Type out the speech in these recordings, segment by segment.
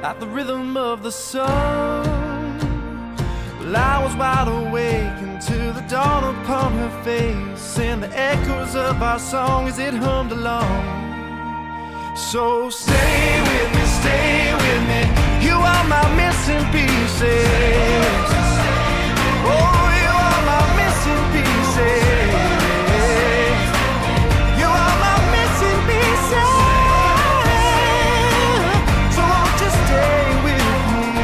at the rhythm of the song. Well, I was wide awake until the dawn upon her face, and the echoes of our song as it hummed along. So stay with me, you are my missing pieces. Oh, you are my missing pieces. You are my missing pieces. So won't you stay with me?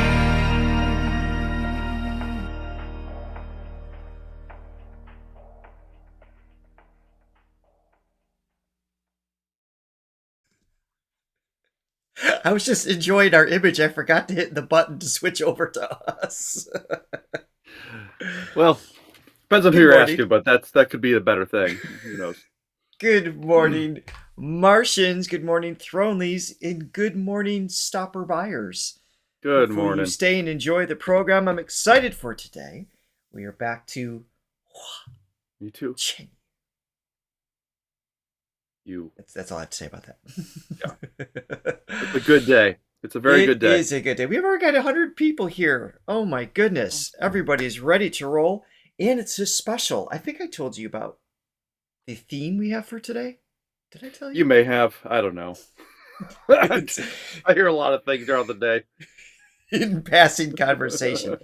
I was just enjoying our image. I forgot to hit the button to switch over to us. Well, depends on who Good you're morning. asking, but that could be a better thing. Who knows? Good morning, Martians. Good morning, Thronelies. And good morning, Stopper Buyers. Good Hopefully morning. you stay and enjoy the program. I'm excited for today. We are back to Hua Me too. Chenyu. You. That's all I have to say about that. It's a good day. It's a very good day. It is a good day. We've already got 100 people here. Oh my goodness. Everybody's ready to roll. And it's a special. I think I told you about the theme we have for today. Did I tell you? You may have. I don't know. I hear a lot of things throughout the day. In passing conversation.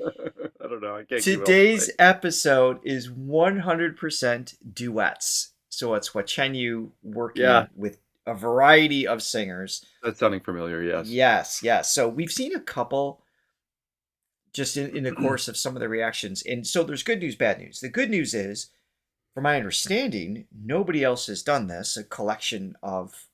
I don't know. I can't keep it all Today's straight. episode is 100% duets. So it's Hua Chenyu working with a variety of singers. That's sounding familiar, yes. Yes. So we've seen a couple just in the course of some of the reactions. And so there's good news, bad news. The good news is, from my understanding, nobody else has done this, a collection of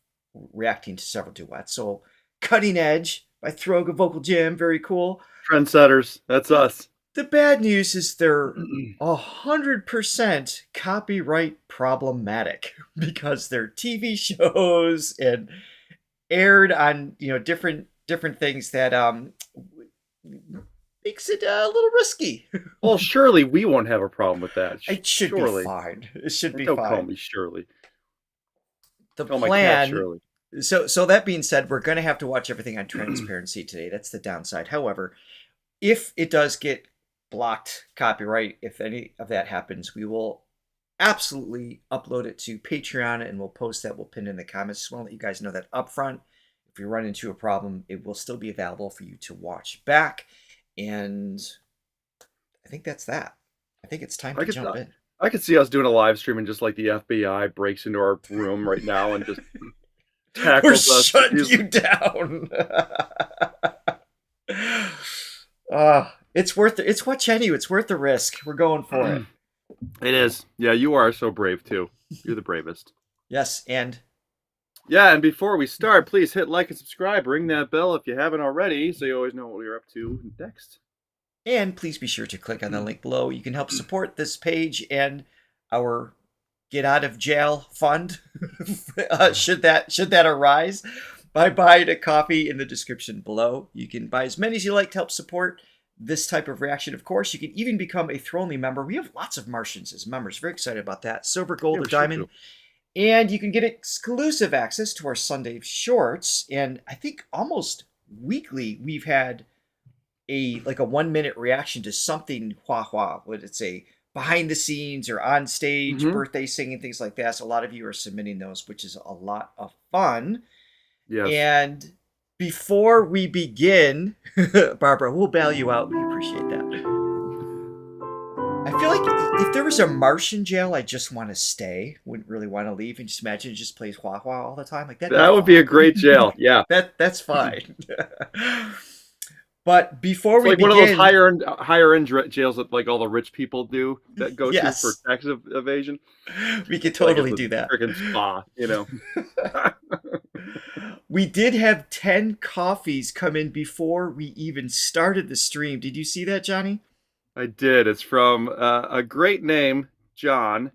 reacting to several duets. So Cutting Edge by Throga Vocal Jam, very cool. Trendsetters, that's us. The bad news is they're 100% copyright problematic because they're TV shows and aired on different things that makes it a little risky. Well, surely we won't have a problem with that. It should be fine. It should be Don't fine. call me Shirley. The Call my cat plan. Shirley. So that being said, we're going to have to watch everything on transparency today. That's the downside. However, if it does get blocked copyright, if any of that happens, we will absolutely upload it to Patreon and we'll post that. We'll pin it in the comments. Just want to let you guys know that up front. If you run into a problem, it will still be available for you to watch back. And I think that's that. I think it's time to jump in. I could see us doing a live stream and just like the FBI breaks into our room right now and just tackles us. Shut you down. It's worth it. It's Hua Chenyu. It's worth the risk. We're going for it. It is. Yeah, you are so brave too. You're the bravest. Yes, and and before we start, please hit like and subscribe. Ring that bell if you haven't already, so you always know what we're up to next. And please be sure to click on the link below. You can help support this page and our Get Out of Jail Fund, should that arise, by buying a coffee in the description below. You can buy as many as you like to help support this type of reaction. Of course, you can even become a Thronely member. We have lots of Martians as members. Very excited about that. Silver, gold, or diamond. And you can get exclusive access to our Sunday shorts. And I think almost weekly we've had a 1-minute reaction to something Hua. Would it say behind the scenes or on stage, birthday singing, things like that. So a lot of you are submitting those, which is a lot of fun. Yes. And before we begin, Barbara, we'll bail you out. We appreciate that. I feel like if there was a Martian jail, I just want to stay. Wouldn't really want to leave. And just imagine it just plays Hua all the time. Like that would be a great jail. Yeah. That's fine. But before we begin, one of those higher end jails that like all the rich people do that go to for tax evasion. We could totally do that. Freaking spa, We did have 10 coffees come in before we even started the stream. Did you see that, Johnny? I did. It's from a great name, John.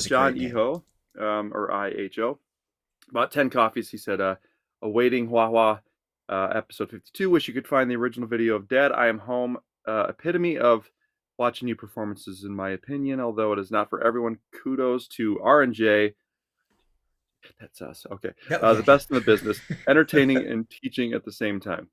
John Iho, or IHO. About 10 coffees. He said, awaiting Hua episode 52. Wish you could find the original video of Dad, I Am Home. Epitome of watching you performances, in my opinion. Although it is not for everyone. Kudos to R&J. That's us. Okay. Yep. The best in the business, entertaining and teaching at the same time.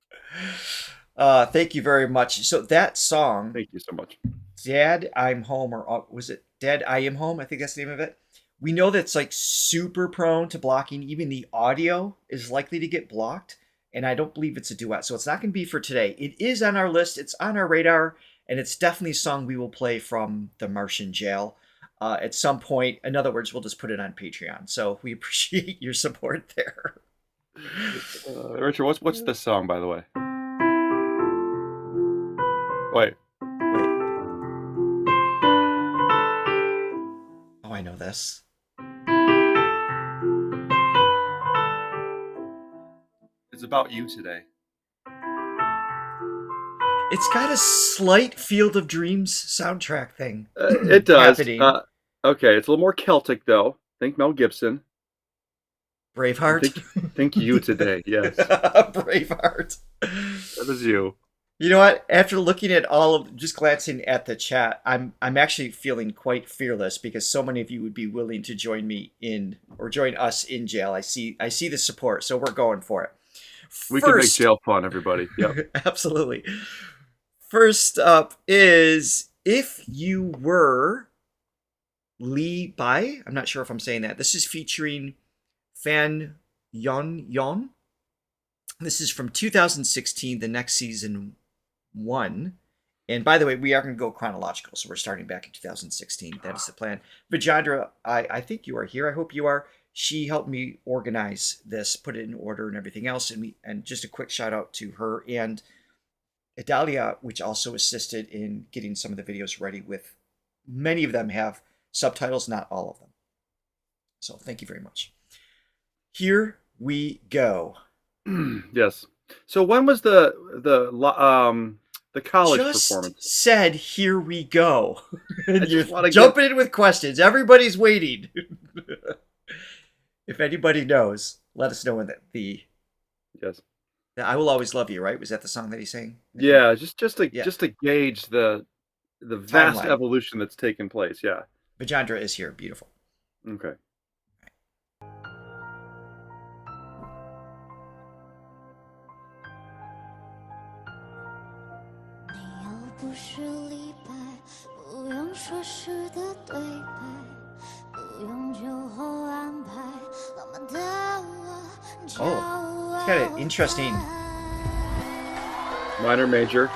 Thank you very much. So that song, Thank you so much. Dad, I'm Home, or was it Dad, I Am Home? I think that's the name of it. We know that's like super prone to blocking. Even the audio is likely to get blocked. And I don't believe it's a duet. So it's not going to be for today. It is on our list. It's on our radar. And it's definitely a song we will play from the Martian Jail at some point. In other words, we'll just put it on Patreon. So we appreciate your support there. Richard, what's this song, by the way? Wait. Oh, I know this. It's about you today. It's got a slight Field of Dreams soundtrack thing. It does. Happening. Okay, it's a little more Celtic, though. Think Mel Gibson. Braveheart. Think you today, yes. Braveheart. That is you. You know what? After looking at just glancing at the chat, I'm actually feeling quite fearless because so many of you would be willing to join me or join us in jail. I see the support, so we're going for it. We can make jail fun, everybody. Yep. Absolutely. First up is If You Were Li Bai. I'm not sure if I'm saying that. This is featuring Fan YuanYuan. This is from 2016, the next season 1. And by the way, we are going to go chronological, so we're starting back in 2016. That is the plan. Vajandra, I think you are here. I hope you are. She helped me organize this, put it in order and everything else. And just a quick shout out to her and Idalia, which also assisted in getting some of the videos ready with. Many of them have subtitles, not all of them. So thank you very much. Here we go. Yes. So when was the college just performance? Said here we go. And you're wanna jumping in with questions. Everybody's waiting. If anybody knows, let us know in the. Yes. I Will Always Love You, right? Was that the song that he sang? Yeah, just to gauge the vast Timeline. evolution that's taken place. Yeah. Vajandra is here. Beautiful. Okay. Oh, it's got an interesting. Minor, major.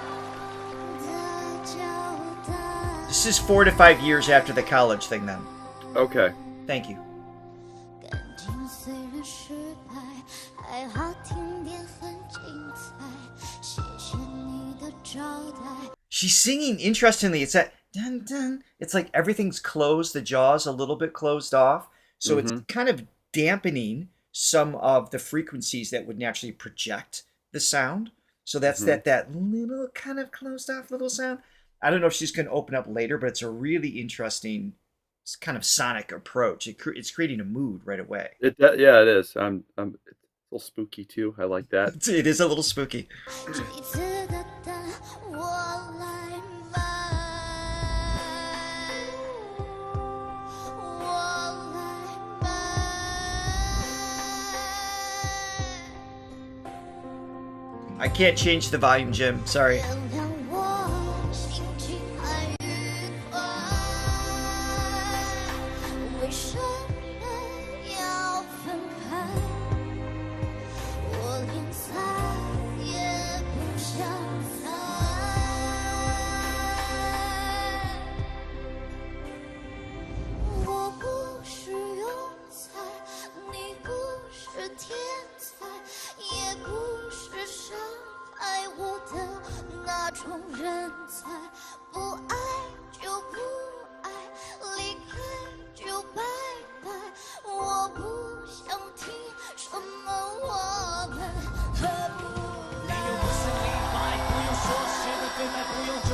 This is 4 to 5 years after the college thing, then. Okay. Thank you. She's singing interestingly. It's that dun dun. It's like everything's closed, the jaw's a little bit closed off. So it's kind of dampening some of the frequencies that would naturally project the sound. So that's that little kind of closed off little sound. I don't know if she's going to open up later, but it's a really interesting kind of sonic approach. It's creating a mood right away. Yeah, it is. It's a little spooky too. I like that. It is a little spooky. I can't change the volume, Jim. Sorry.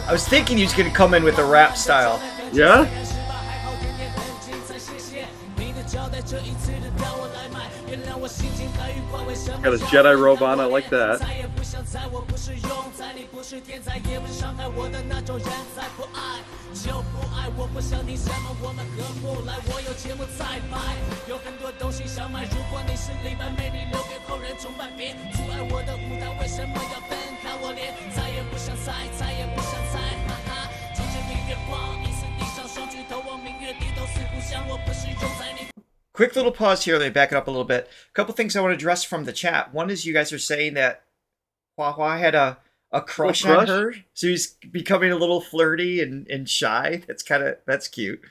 I was thinking he was going to come in with a rap style. Yeah? Got his Jedi robe on. I like that. 你不是天才，也不是伤害我的那种人才。不爱就不爱，我不想听什么我们合不来。我有节目在拍，有很多东西想买。如果你是李白，美丽留给后人崇拜。别阻碍我的舞蹈，为什么要分开？我连猜也不想猜，猜也不想猜。哈哈，从这明月光，疑似地上双巨头往明月低头，似乎想我不是用在你。Quick little pause here. Let me back it up a little bit. A couple things I want to address from the chat. One is you guys are saying that Hua had a crush on her, so he's becoming a little flirty and shy. That's cute.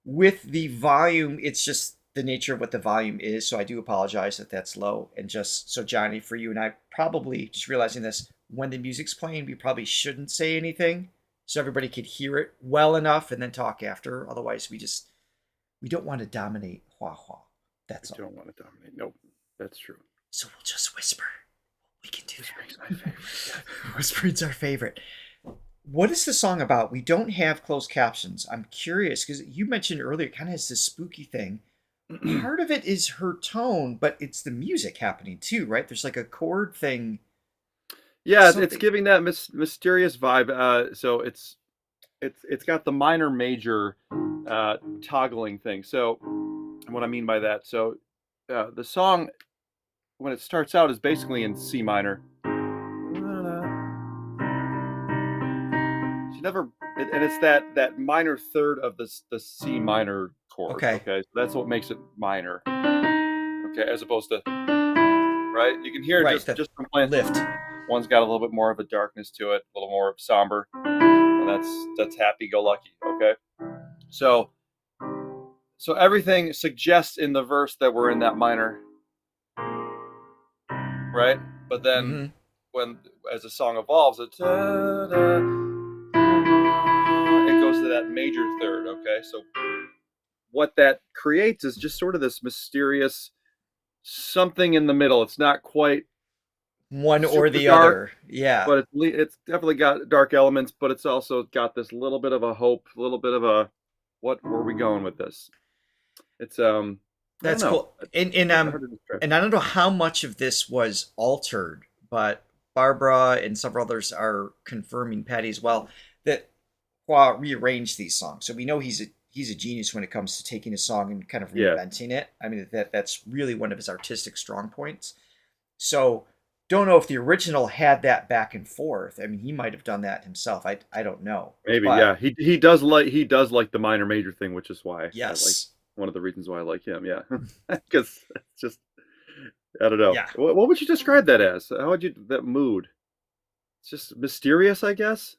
With the volume, it's just the nature of what the volume is, so I do apologize that that's low. And just so Johnny, for you and I, probably just realizing this, when the music's playing, we probably shouldn't say anything so everybody could hear it well enough and then talk after. Otherwise, we don't want to dominate Hua. That's all. We don't want to dominate. Nope, that's true. So we'll just whisper. We can do Whispering's my favorite. Whispering's our favorite. What is the song about? We don't have closed captions. I'm curious because you mentioned earlier it kind of has this spooky thing. Part of it is her tone, but it's the music happening too, right? There's like a chord thing. Yeah, Something. It's giving that mysterious vibe. So it's got the minor major toggling thing. So what I mean by that, so the song when it starts out is basically in C minor. She never, and it's that minor third of the C minor chord. Okay. So that's what makes it minor. Okay, as opposed to right. You can hear it Right, just from playing. Lift. One's got a little bit more of a darkness to it, a little more somber, and that's happy-go-lucky. Okay, so everything suggests in the verse that we're in that minor, right? But then when as the song evolves, it goes to that major third. Okay, so what that creates is just sort of this mysterious something in the middle. It's not quite one or the dark, other. Yeah. But it's definitely got dark elements, but it's also got this little bit of a hope, a little bit of a what were we going with this? It's that's cool. And I don't know how much of this was altered, but Barbara and several others are confirming, Patty as well, that Hua rearranged these songs. So we know he's a genius when it comes to taking a song and kind of reinventing it. I mean, that's really one of his artistic strong points. So don't know if the original had that back and forth. I mean, he might have done that himself. I don't know. Maybe, yeah. He does like the minor major thing, which is why one of the reasons why I like him. Yeah, because it's just I don't know. Yeah. What would you describe that as? How would you that mood? It's just mysterious, I guess.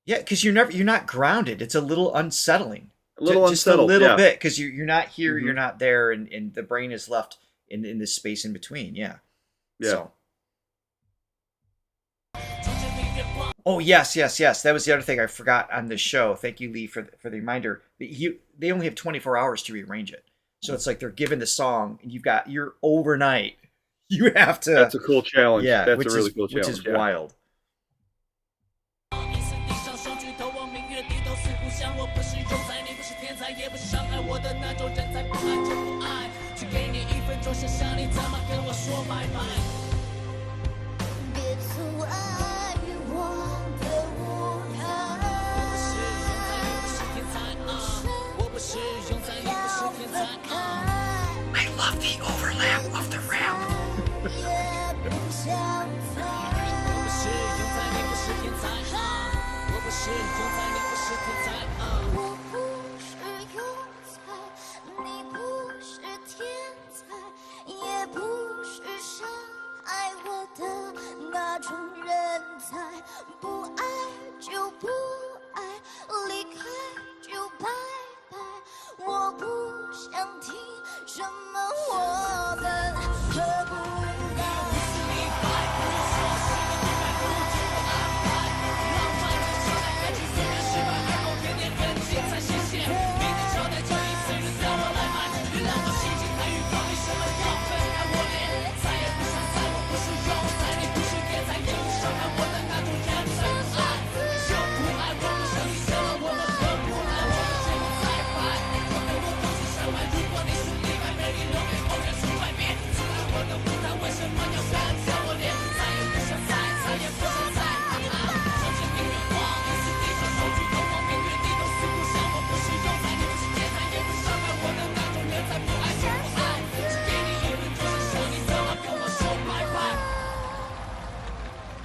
Yeah, because you're not grounded. It's a little unsettling. Just a little bit, because you're not here, you're not there, and the brain is left in this space in between. Yeah. So. Oh yes. That was the other thing I forgot on the show. Thank you, Lee, for the reminder. They only have 24 hours to rearrange it, so it's like they're given the song, and you're overnight. You have to. That's a cool challenge. Yeah, that's a really cool challenge. Which is wild. I love the overlap of the rap.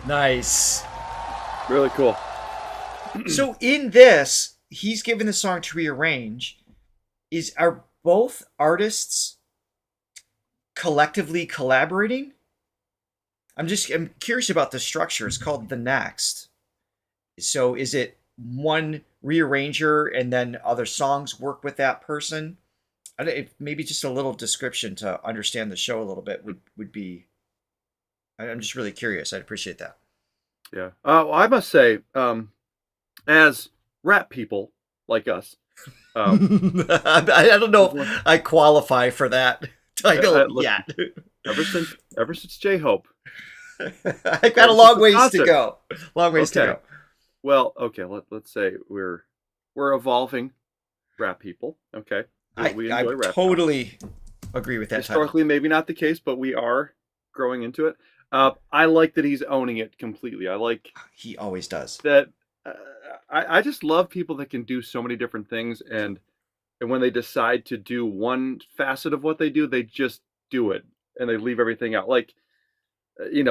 Nice. Really cool. So in this, he's given the song to rearrange. Are both artists collectively collaborating? I'm curious about the structure. It's called The Next. So is it one rearranger and then other songs work with that person? Maybe just a little description to understand the show a little bit would be. I'm just really curious. I'd appreciate that. Yeah. Well, I must say, as rap people like us, I don't know if I qualify for that title yet. Ever since J-Hope, I've got a long ways to go. Long ways to go. Well, okay. Let's say we're evolving rap people. Okay. We enjoy rap. Totally agree with that. Historically, maybe not the case, but we are growing into it. I like that he's owning it completely. I like he always does that. I just love people that can do so many different things, and when they decide to do one facet of what they do, they just do it and they leave everything out. Like,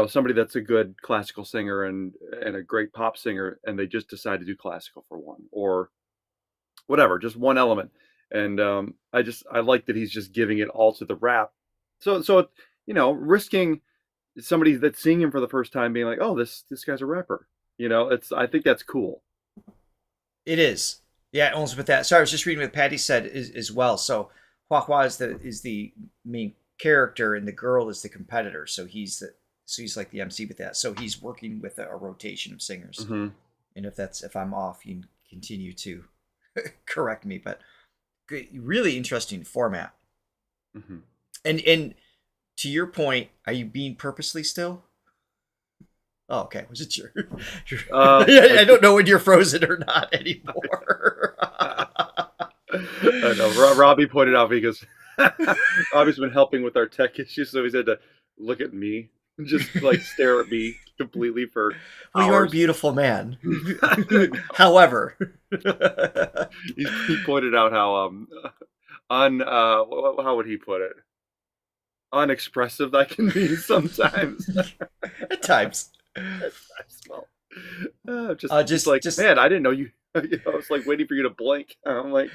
somebody that's a good classical singer and a great pop singer, and they just decide to do classical for one or whatever, just one element. And I like that he's just giving it all to the rap. So risking somebody that's seeing him for the first time being like, oh, this guy's a rapper. I think that's cool. It is. Yeah, almost with that. Sorry, I was just reading what Patty said as well. So Hua is the main character and the girl is the competitor. So he's like the MC with that. So he's working with a rotation of singers. Mm-hmm. And if I'm off, you can continue to correct me. But really interesting format. Mm-hmm. And to your point, are you being purposely still? Oh, okay. Was it your I don't know when you're frozen or not anymore. I know. Robbie pointed out because Robbie's been helping with our tech issues, so he's had to look at me and just like stare at me completely for well, hours. You are a beautiful man. However, he pointed out how how would he put it? Unexpressive I can be sometimes. At times. Well, just man, I didn't know you. I was like waiting for you to blink. I'm like,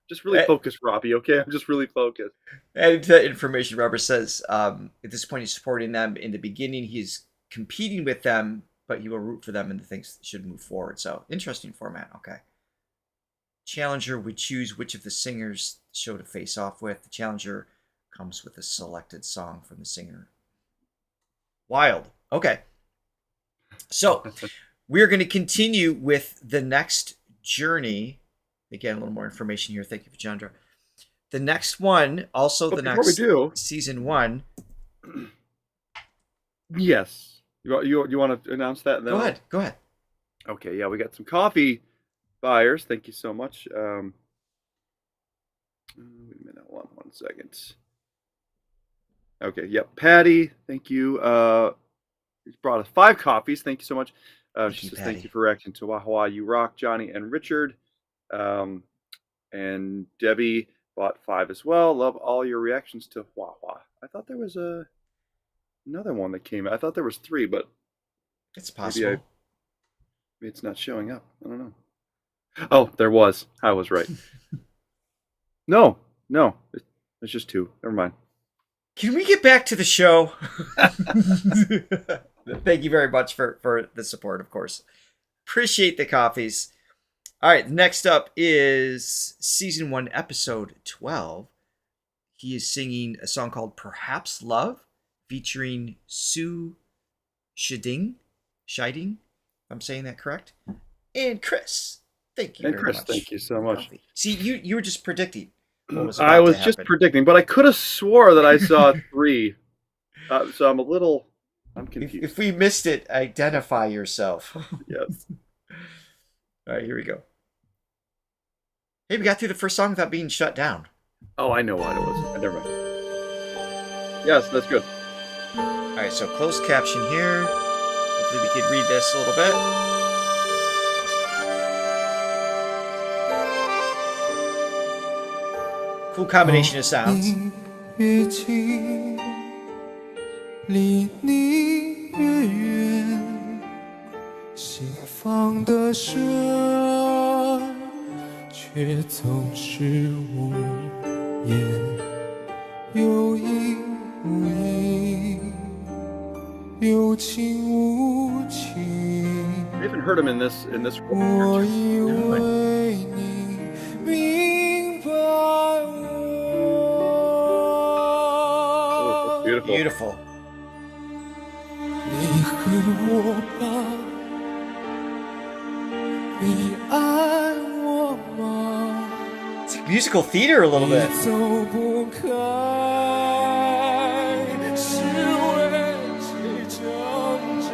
just really focused, Robbie. Okay, I'm just really focused. And to information, Robert says at this point he's supporting them. In the beginning, he's competing with them, but he will root for them and the things should move forward. So interesting format. Okay. Challenger would choose which of the singers show to face off with. The challenger comes with a selected song from the singer. Wild. Okay. So we're going to continue with the next journey. Again, a little more information here. Thank you, Vijandra. The next one, also the next season 1. Yes. You want to announce that? Go ahead. Okay, yeah, we got some coffee buyers. Thank you so much. Wait a minute. One second. Okay, yep. Patty, thank you. He's brought us 5 coffees. Thank you so much. She says, thank you for reacting to Wah, You Rock, Johnny and Richard. And Debbie bought 5 as well. Love all your reactions to Wah. I thought there was another one that came out. I thought there was 3, but it's possible. Maybe it's not showing up. I don't know. Oh, there was. I was right. No, it's just 2. Never mind. Can we get back to the show? Thank you very much for the support, of course. Appreciate the coffees. All right, next up is season 1, episode 12. He is singing a song called Perhaps Love, featuring Shiding, if I'm saying that correct, and Chris. Thank you very much. Thank you so much. See, you were just predicting what was I was just predicting, but I could have swore that I saw 3. So I'm confused. If we missed it, identify yourself. Yes. All right, here we go. Hey, we got through the first song without being shut down. Oh, I know what it was. Never mind. Yes, that's good. All right, so closed caption here. Hopefully we can read this a little bit. Cool combination of sounds. 离你越远，心放的声，却总是无言，有意无意，有情无情。 I haven't heard him in this 我以为你明白我。 Beautiful. Beautiful. 你恨我吧，你爱我吗？ It's like musical theater a little bit. 你走不开，是为谁挣扎？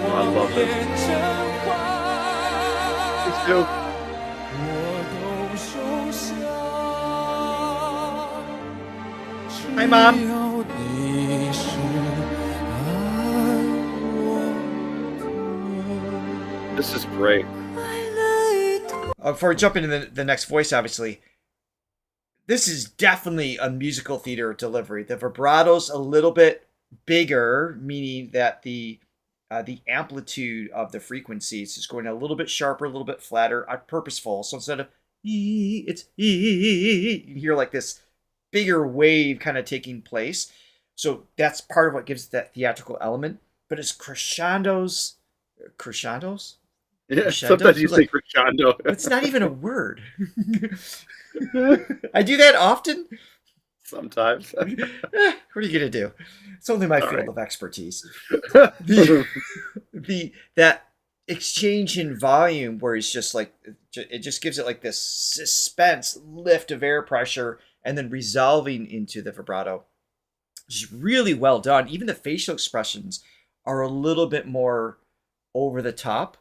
I love this. 变成花， It's too. 我都收下。 Hi, Mom. 只要你是爱我的。 This is great. Before I jump into the next voice, obviously, this is definitely a musical theater delivery. The vibrato's a little bit bigger, meaning that the amplitude of the frequencies is going a little bit sharper, a little bit flatter, purposeful. So instead of it's you hear like this bigger wave kind of taking place. So that's part of what gives it that theatrical element. But it's crescendos. Yeah, Crescendo? sometimes you say crescendo. It's not even a word. I do that often. Sometimes. What are you gonna do? It's only my All field right. of expertise. That exchange in volume where it's just like it just gives it like this suspense lift of air pressure and then resolving into the vibrato. It's really well done. Even the facial expressions are a little bit more over the top.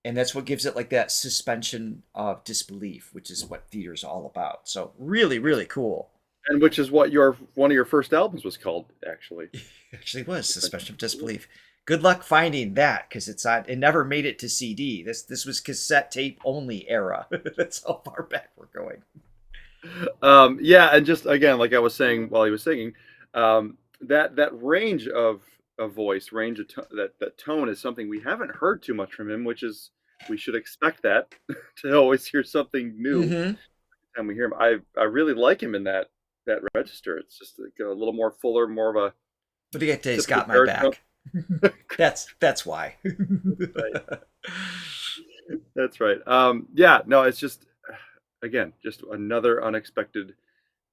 And that's what gives it like that suspension of disbelief, which is what theater is all about. So really, really cool. And which is what one of your first albums was called, actually. It actually was suspension of disbelief. Good luck finding that because it never made it to CD. This was cassette tape only era. That's how far back we're going. Yeah, and just again, like I was saying while he was singing, that range of voice, range of that tone is something we haven't heard too much from him, which is we should expect that to always hear something new every time we hear him. I really like him in that register. It's just like a little more fuller, more of a. But he's got my back. That's why. Right. That's right. Yeah, no, it's just again just another unexpected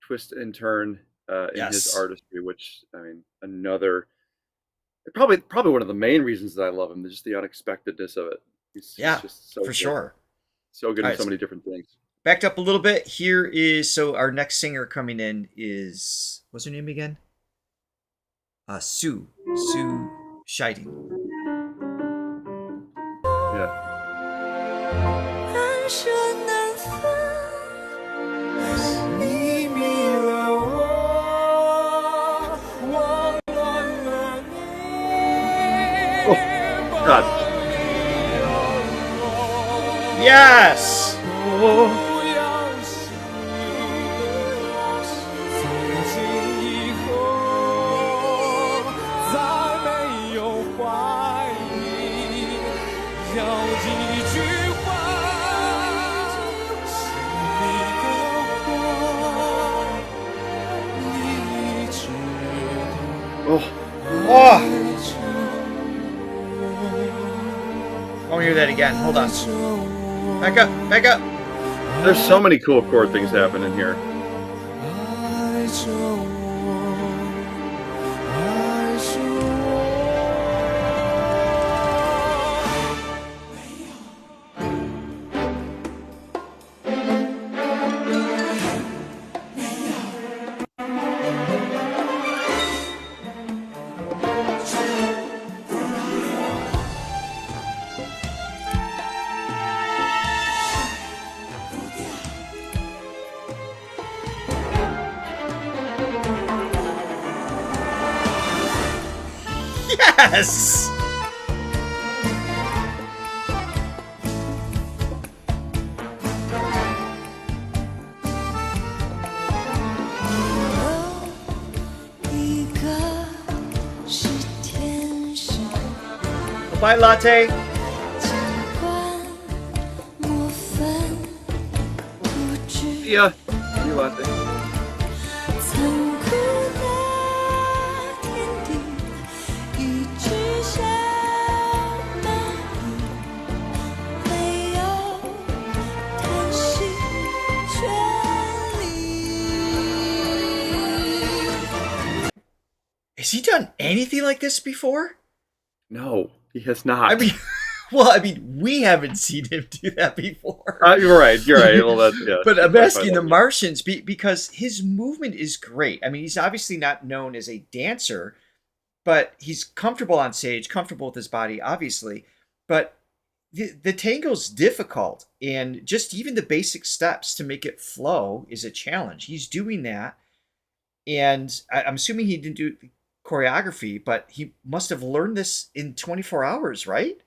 twist and turn in his artistry, which I mean another. Probably one of the main reasons that I love him is just the unexpectedness of it. He's just so for good. sure. So good All in right, so many different things. Backed up a little bit. Here is our next singer coming in is what's her name again? Sue Shiding. Yeah. God. Yes. Oh. I want to hear that again. Hold on. Back up. There's so many cool chord things happening here. Yes. Bye, Latte. 尽管莫分不知 See ya. See you, Latte. 残酷的天地，一直下蚂蚁，没有叹息权利。 Has he done anything like this before? No, he has not. I mean, well, I mean, we haven't seen him do that before. You're right. You're right. Well, that's yeah. But I'm that's asking the fine. Martians because his movement is great. I mean, he's obviously not known as a dancer, but he's comfortable on stage, comfortable with his body, obviously. But the tango's difficult, and just even the basic steps to make it flow is a challenge. He's doing that, and I'm assuming he didn't do choreography, but he must have learned this in 24 hours, right?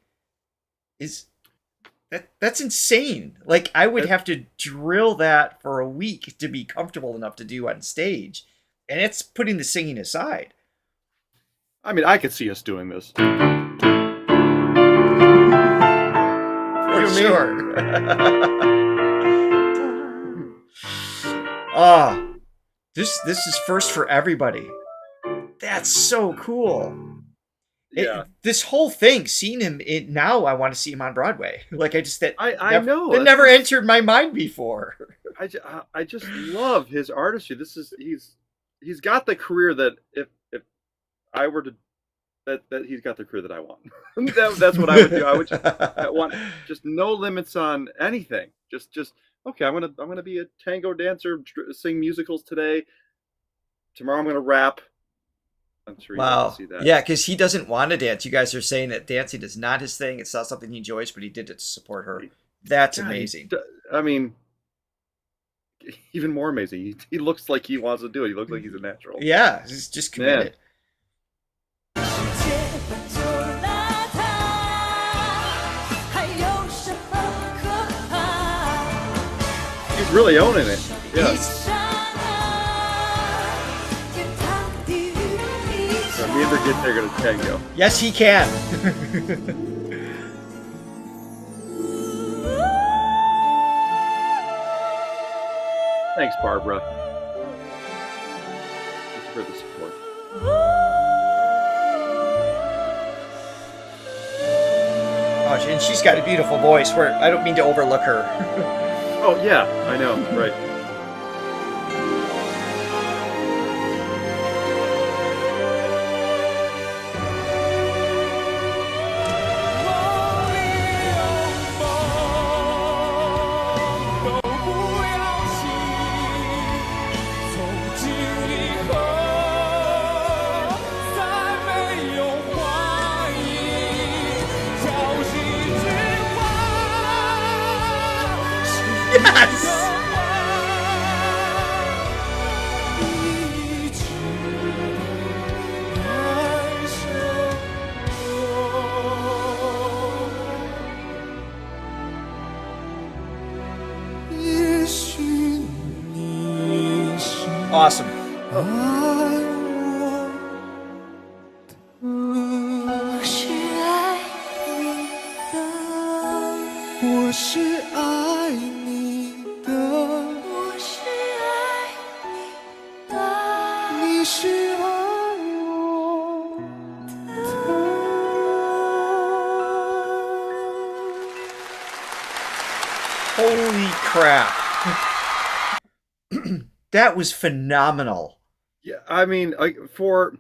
That's insane. Like, I would have to drill that for a week to be comfortable enough to do on stage, and it's putting the singing aside. I mean, I could see us doing this. For sure. Ah, this is first for everybody. That's so cool. Yeah. This whole thing, seeing him now, I want to see him on Broadway. Like, I know. That never entered my mind before. I just love his artistry. He's got the career that if I were to that he's got the career that I want. That's what I would do. I want just no limits on anything. Just okay. I'm gonna be a tango dancer, sing musicals today. Tomorrow I'm gonna rap. I'm sure you'd like to see that. Yeah, because he doesn't want to dance. You guys are saying that dancing is not his thing. It's not something he enjoys, but he did it to support her. That's amazing. I mean, even more amazing. He looks like he wants to do it. He looks like he's a natural. Yeah, he's just committed. He's really owning it. Yeah. If he ever gets there, gonna tango. Yes, he can. Thanks, Barbara. Thank you for the support. Oh, and she's got a beautiful voice. Where I don't mean to overlook her. Oh yeah, I know. Right. Awesome. Holy crap. That was phenomenal. Yeah, I mean, for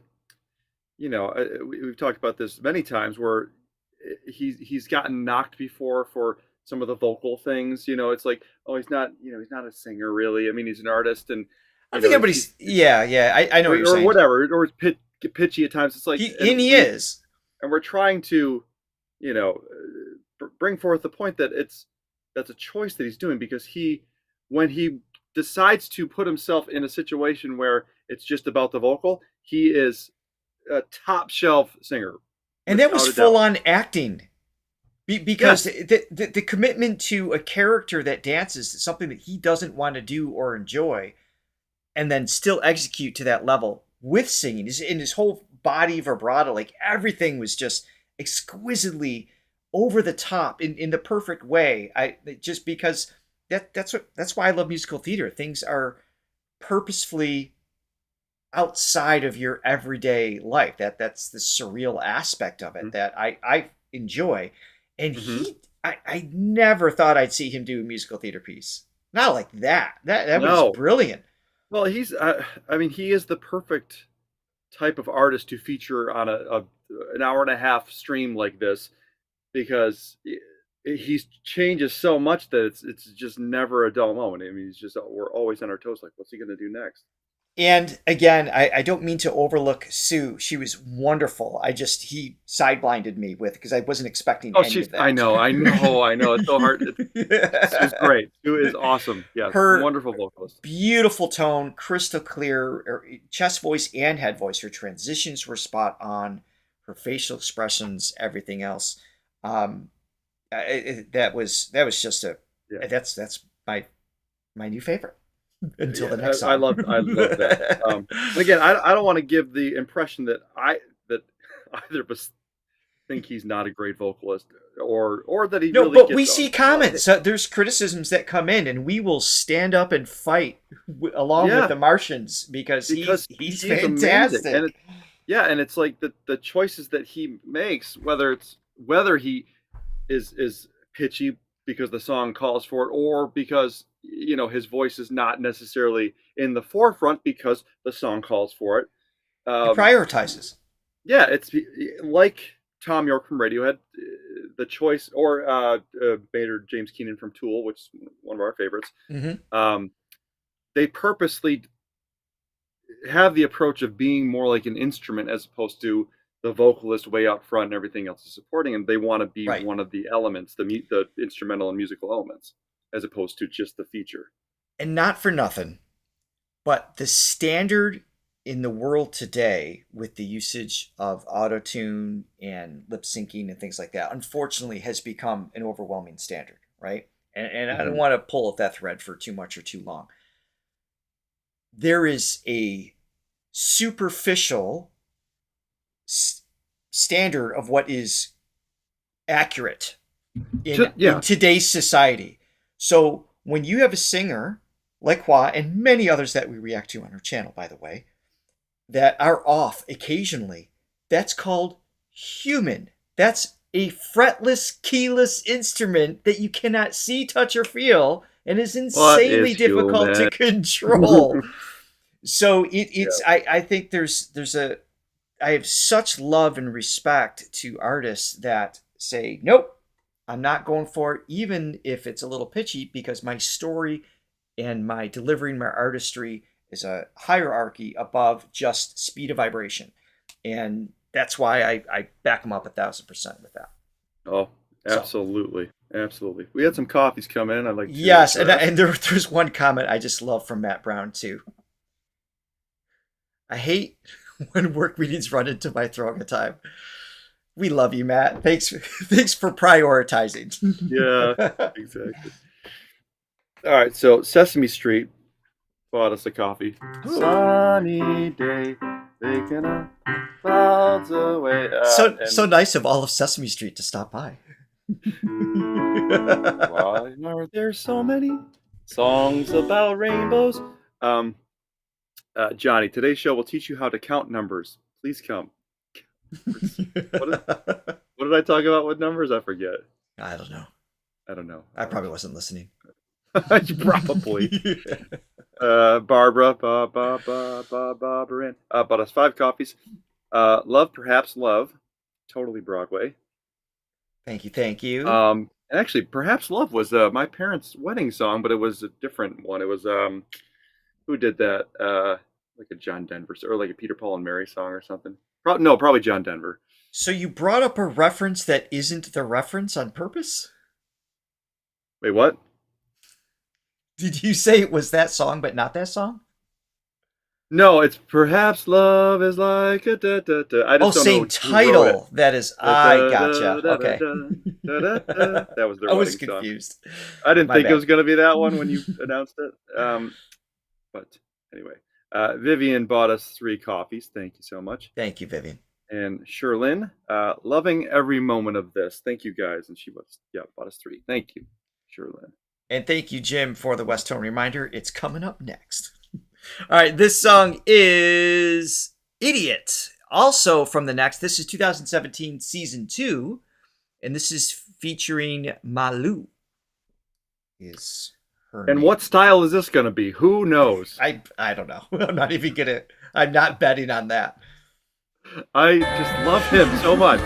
we've talked about this many times where he's gotten knocked before for some of the vocal things. You know, it's like, oh, he's not a singer really. I mean, he's an artist, and I think everybody's I know what you're saying. Or whatever, or it's pitchy at times. It's like he is, and we're trying to, bring forth the point that that's a choice that he's doing, because when he decides to put himself in a situation where it's just about the vocal, he is a top shelf singer. And that was full on acting. Because the commitment to a character that dances is something that he doesn't want to do or enjoy, and then still execute to that level with singing. In his whole body vibrato, like everything was just exquisitely over the top in the perfect way. Just because that's why I love musical theater. Things are purposefully outside of your everyday life. That's the surreal aspect of it that I enjoy. And I never thought I'd see him do a musical theater piece. Not like that. That No. was brilliant. Well, he's I mean, he is the perfect type of artist to feature on an hour and a half stream like this, because he changes so much that it's just never a dull moment. I mean, we're always on our toes, like, what's he gonna do next? And again, I don't mean to overlook Sue. She was wonderful. He sideblinded me because I wasn't expecting any of that. I know. It's so hard. Sue's great. Sue is awesome. Yeah, Her wonderful vocalist. Beautiful tone, crystal clear, chest voice and head voice. Her transitions were spot on. Her facial expressions, everything else. That was just that's my new favorite. Until the next song. I love that. And again, I don't want to give the impression that either of us think he's not a great vocalist, or that he really but gets we see comments. There's criticisms that come in, and we will stand up and fight along with the Martians because he's fantastic. And it's like the choices that he makes, whether he is pitchy because the song calls for it, or because his voice is not necessarily in the forefront because the song calls for it. He prioritizes. Yeah, it's like Tom York from Radiohead, the choice, or Maynard James Keenan from Tool, which is one of our favorites. They purposely have the approach of being more like an instrument as opposed to the vocalist way out front and everything else is supporting, and they want to be one of the elements, the instrumental and musical elements, as opposed to just the feature. And not for nothing, but the standard in the world today with the usage of auto-tune and lip syncing and things like that, unfortunately, has become an overwhelming standard, right? And I don't want to pull at that thread for too much or too long. There is a superficial standard of what is accurate in today's society. So when you have a singer like Hua and many others that we react to on our channel, by the way, that are off occasionally, that's called human. That's a fretless, keyless instrument that you cannot see, touch, or feel, and is insanely difficult to control. So I think I have such love and respect to artists that say, nope, I'm not going for it, even if it's a little pitchy, because my story and my delivering my artistry is a hierarchy above just speed of vibration. And that's why I back them up 1,000% with that. Oh, absolutely. Absolutely. We had some coffees come in. I'd like to. Yes, and there's one comment I just love from Matt Brown, too. I hate when work meetings run into my Throga time. We love you, Matt. Thanks for prioritizing. Yeah, exactly. All right, so Sesame Street bought us a coffee. Ooh. Sunny day, taking up clouds away. So nice of all of Sesame Street to stop by. Why are there so many songs about rainbows? Johnny, today's show will teach you how to count numbers. Please come. What did I talk about with numbers? I forget. I don't know. I probably wasn't listening. Probably. Barbara, Barbara, bought us 5 coffees. Love, Perhaps Love, totally Broadway. Thank you. And actually, Perhaps Love was my parents' wedding song, but it was a different one. It was who did that? Like a John Denver, or like a Peter, Paul, and Mary song or something. Probably John Denver. So you brought up a reference that isn't the reference on purpose? Wait, what? Did you say it was that song, but not that song? No, it's Perhaps Love is Like a da da da. I just don't same know title. That is, I gotcha. Okay. That was their I was wedding song. confused. I didn't think it was going to be that one when you announced it. But anyway, Vivian bought us 3 coffees. Thank you so much. Thank you, Vivian. And Sherlyn, loving every moment of this. Thank you guys. And she bought us 3. Thank you, Sherlyn. And thank you, Jim, for the West Tone reminder. It's coming up next. All right, this song is Idiot. Also from the next, this is 2017 season 2, and this is featuring Malu. Is her And name. what style is this going to be? Who knows? I don't know. I'm not betting on that. I just love him so much.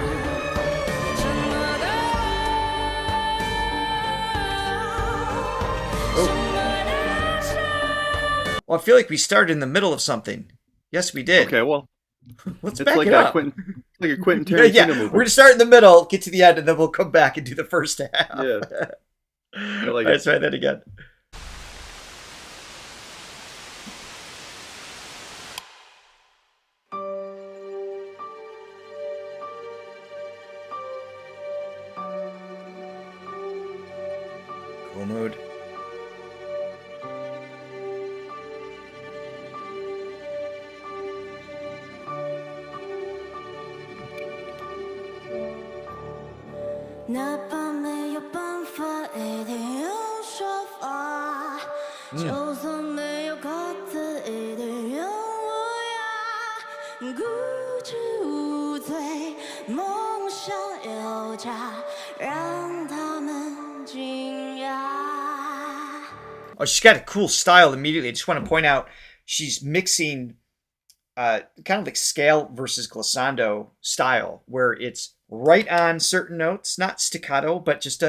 Well, I feel like we started in the middle of something. Yes, we did. Okay, well, Let's it's back like it up. Quentin Tarantino Yeah, movie. we're gonna start in the middle, get to the end, and then we'll come back and do the first half. Yeah. I like Let's it. try that again. Cool mood. Oh, she's got a cool style immediately. I just want to point out she's mixing kind of like scale versus glissando style, where it's right on certain notes, not staccato, but just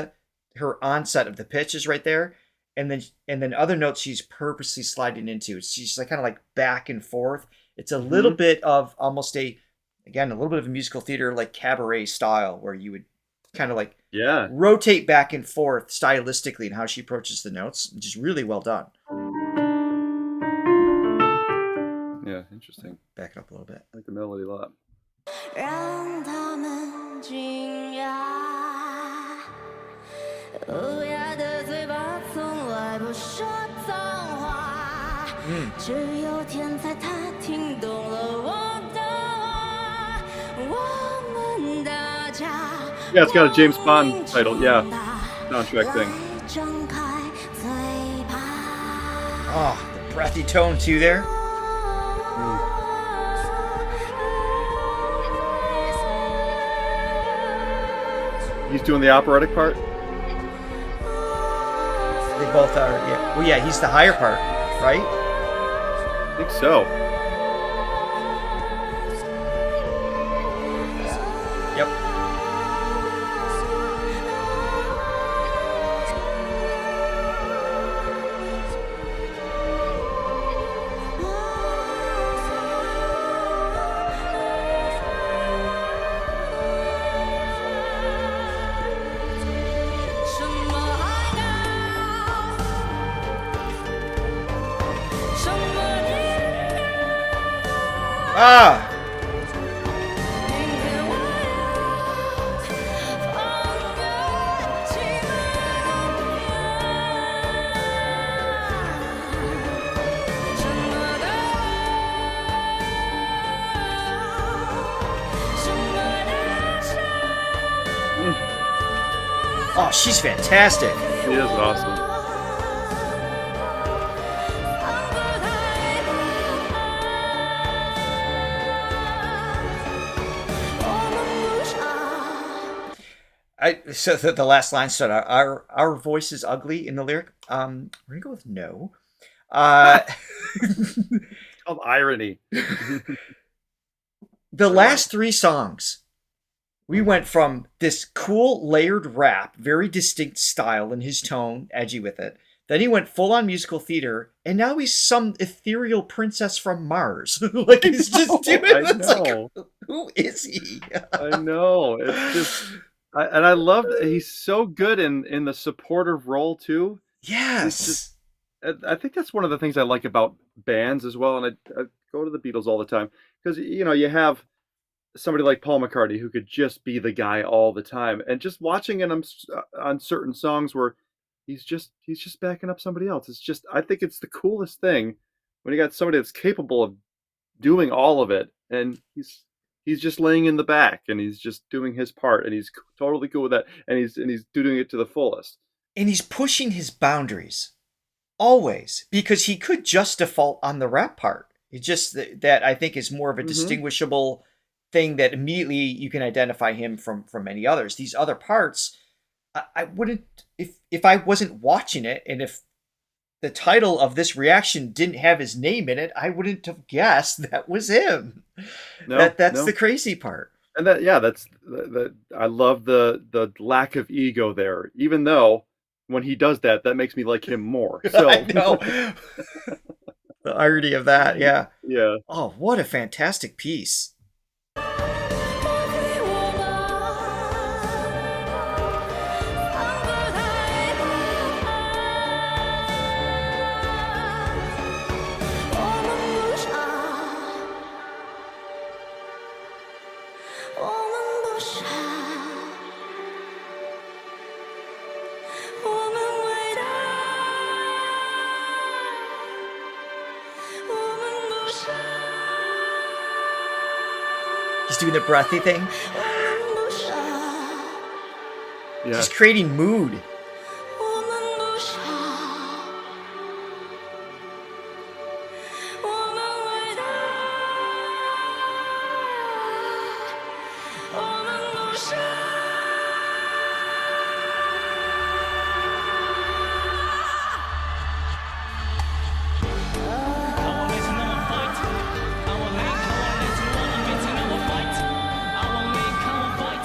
her onset of the pitch is right there, and then other notes she's purposely sliding into. She's like kind of like back and forth. It's a little bit of almost a little bit of a musical theater like cabaret style, where you would kind of like rotate back and forth stylistically in how she approaches the notes, which is really well done. Yeah, interesting. Back it up a little bit. I like the melody a lot. Yeah, it's got a James Bond title. Yeah, soundtrack thing. Oh, the breathy tone too there. He's doing the operatic part? They both are, yeah. Well, yeah, he's the higher part, right? I think so. Yep. Ah! Oh, she's fantastic. She is awesome. So the last line started, our voice is ugly in the lyric. We're gonna go with no. It's called irony. The last 3 songs, we went from this cool layered rap, very distinct style in his tone, edgy with it. Then he went full on musical theater, and now he's some ethereal princess from Mars. Like he's just doing. I know. Like, who is he? I know. It's just, I love that he's so good in the supportive role too. Yes. I think that's one of the things I like about bands as well, and I go to the Beatles all the time because you have somebody like Paul McCartney who could just be the guy all the time, and just watching him on certain songs where he's just backing up somebody else. It's just, I think it's the coolest thing when you got somebody that's capable of doing all of it, and he's he's just laying in the back and he's just doing his part, and he's totally cool with that, and he's doing it to the fullest. And he's pushing his boundaries always, because he could just default on the rap part. It's just that I think is more of a distinguishable thing that immediately you can identify him from many others. These other parts, I wouldn't, if I wasn't watching it, and if the title of this reaction didn't have his name in it, I wouldn't have guessed that was him. That's the crazy part. And that's I love the lack of ego there, even though when he does that makes me like him more. So I know. The irony of that, yeah. Yeah. Oh, what a fantastic piece. He's doing the breathy thing. Yeah. Just creating mood.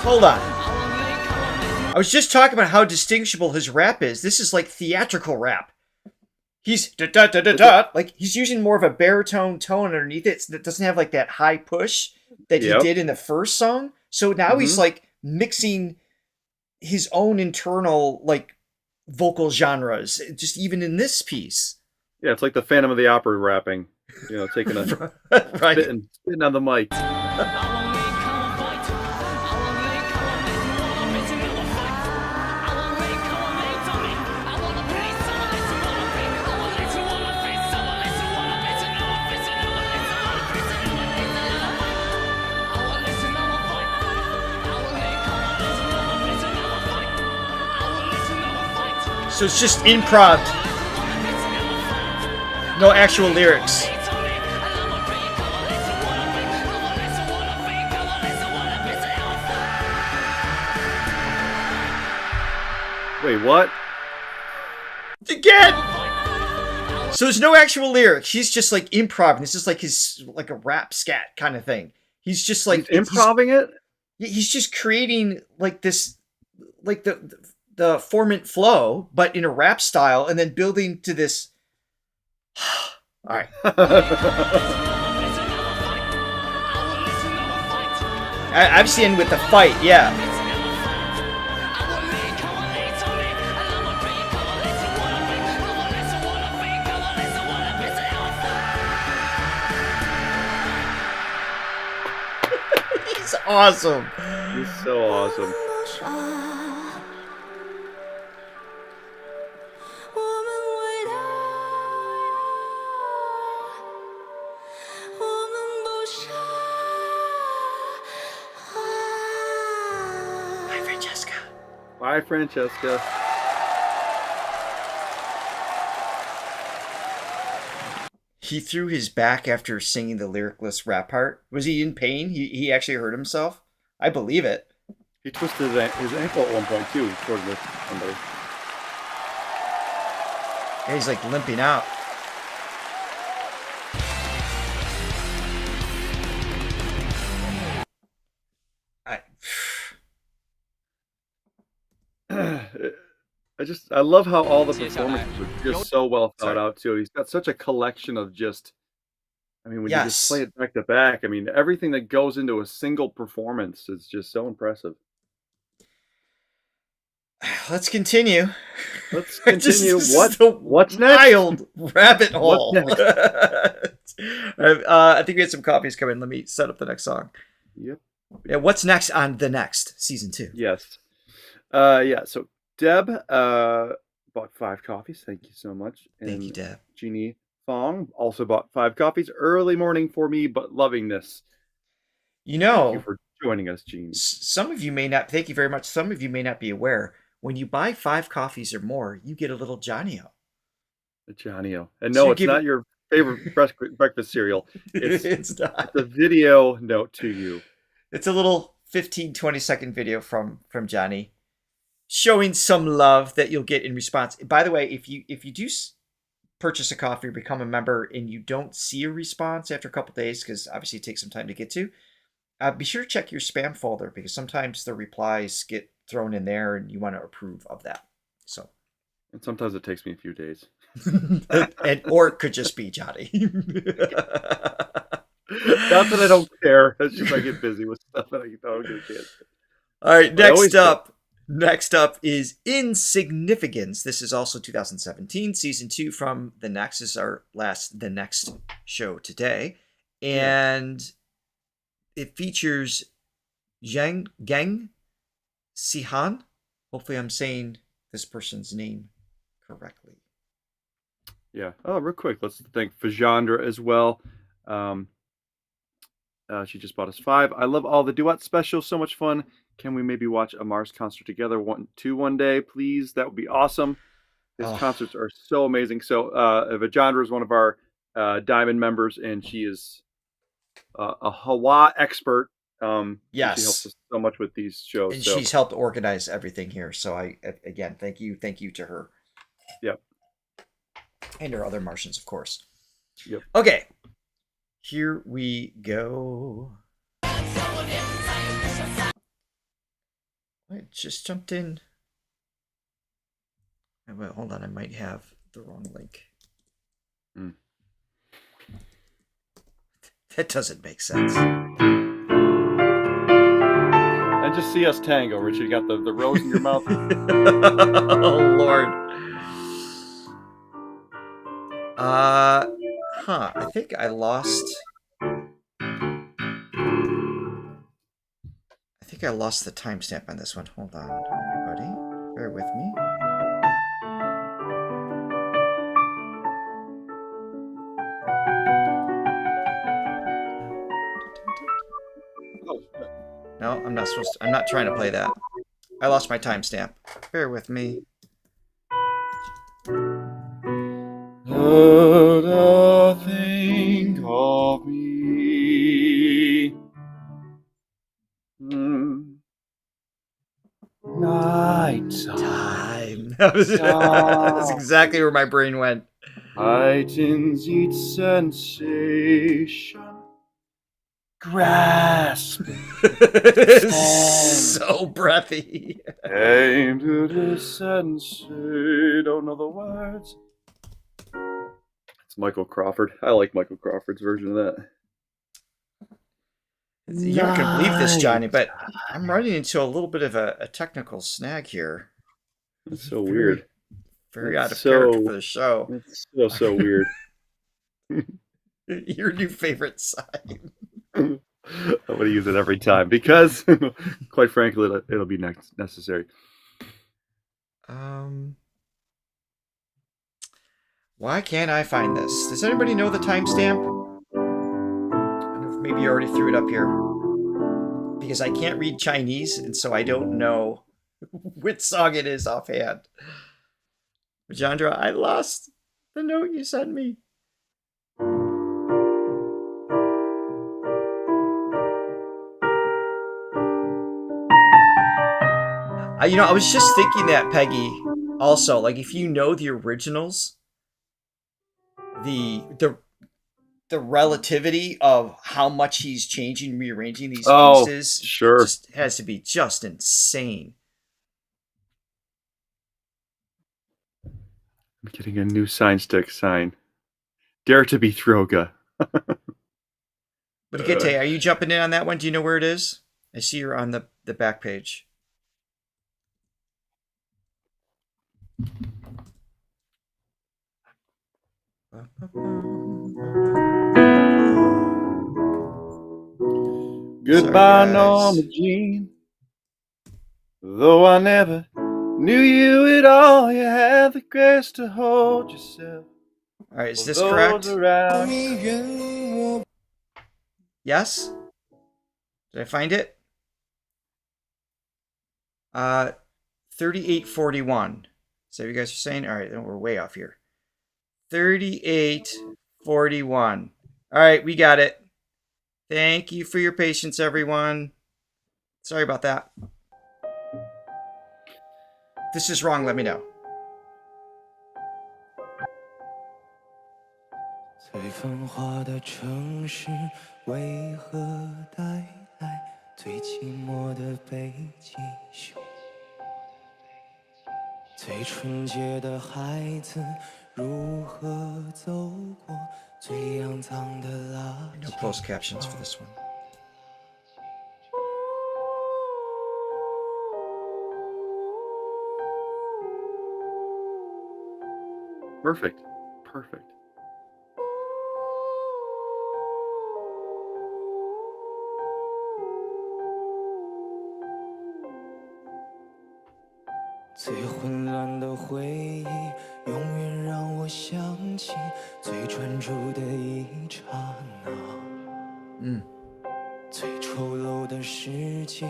Hold on. I was just talking about how distinguishable his rap is. This is like theatrical rap. He's da-da-da-da-da. Like, he's using more of a baritone tone underneath it that doesn't have like that high push that he did in the first song. So now he's like mixing his own internal like vocal genres, just even in this piece. Yeah, it's like the Phantom of the Opera rapping. You know, taking a Right. spitting on the mic. So it's just improv. No actual lyrics. Wait, what? Again! So there's no actual lyrics. He's just like improv. This is like his like a rap scat kind of thing. He's just like He's improving it? He's just creating like this, like the formant flow, but in a rap style, and then building to this. All right. I'm seeing with the fight, yeah. He's awesome. He's so awesome. Bye, Francesca. He threw his back after singing the lyricless rap part. Was he in pain? He actually hurt himself? I believe it. He twisted his ankle at one point, too, according to somebody. Yeah, he's like limping out. I love how all the performances are just so well thought out too. He's got such a collection of just, I mean, when you just play it back to back, I mean, everything that goes into a single performance is just so impressive. Let's continue. Let's continue. What's next? Wild rabbit hole. What's next? I think we had some copies coming. Let me set up the next song. Yep. Yeah. What's next on the next season 2? Yes. Yeah. So Deb bought 5 copies. Thank you so much. And thank you, Deb. Jeannie Fong also bought 5 copies. Early morning for me, but loving this. You Thank you know, for joining us, Gene. some of you may not, thank you very much. Some of you may not be aware. When you buy 5 coffees or more, you get a little Johnny-O. Johnny O. And So no, you it's give not it. your favorite breakfast cereal. It's It's not. it's a video note to you. It's a little 15-20 second video from Johnny showing some love that you'll get in response. By the way, if you do purchase a coffee or become a member and you don't see a response after a couple days, because obviously it takes some time to get to, be sure to check your spam folder because sometimes the replies get thrown in there and you want to approve of that. So, And sometimes it takes me a few days. or it could just be Johnny. Not that I don't care. It's just I get busy with stuff and I don't get a chance. All right, But I always next up is Insignificance. This is also 2017, season 2 from The Next. This is our the next show today. And it features Geng, Sihan. Hopefully I'm saying this person's name correctly. Yeah. Oh, real quick, let's thank Fajandra as well. She just bought us 5. I love all the Duets specials. So much fun. Can we maybe watch a Mars concert together one day, please? That would be awesome. His concerts are so amazing. So Vajandra is one of our Diamond members, and she is a Hua expert. Yes. She helps us so much with these shows. And she's helped organize everything here. So again, thank you to her. Yep. And her other Martians, of course. Yep. Okay. Here we go. I just jumped in. Well, hold on, I might have the wrong link. That doesn't make sense. And just see us tango, Richard. You got the rose in your mouth. Oh, Lord. I think I lost the timestamp on this one. Hold on, everybody. Bear with me. No, I'm not trying to play that. I lost my timestamp. Bear with me. Think of me. Night time. That's exactly where my brain went. Heightens each sensation. Grasp. So breathy. Aim to the sensei. Don't know the words. It's Michael Crawford. I like Michael Crawford's version of that. You're not gonna believe this, Johnny, but I'm running into a little bit of a technical snag here. It's so weird. Very out of character for the show. It's so weird. Your new favorite sign. I'm going to use it every time because, quite frankly, it'll be necessary. Why can't I find this? Does anybody know the timestamp? I don't know if maybe you already threw it up here. Because I can't read Chinese, and so I don't know which song it is offhand. Jandra, I lost the note you sent me. I was just thinking that, Peggy. Also, like, if you know the originals, the relativity of how much he's changing, rearranging these pieces, sure, just has to be just insane. I'm getting a new sign stick sign. Dare to be Throga. But Gite, are you jumping in on that one? Do you know where it is? I see you're on the back page. Goodbye, Norma Jean. Though I never knew you at all, you had the grace to hold yourself. All right, is this correct? Yes? Did I find it? 3841. So you guys are saying? All right, then we're way off here. 3841. All right, we got it. Thank you for your patience, everyone. Sorry about that. If this is wrong, let me know. 最繁华的城市为何带来最寂寞的北极熊？最纯洁的孩子如何走过最肮脏的垃 No 圾？ closed captions for this one. Perfect. Perfect. "最混乱的回忆，永远让我想起最专注的一刹那。最丑陋的世界，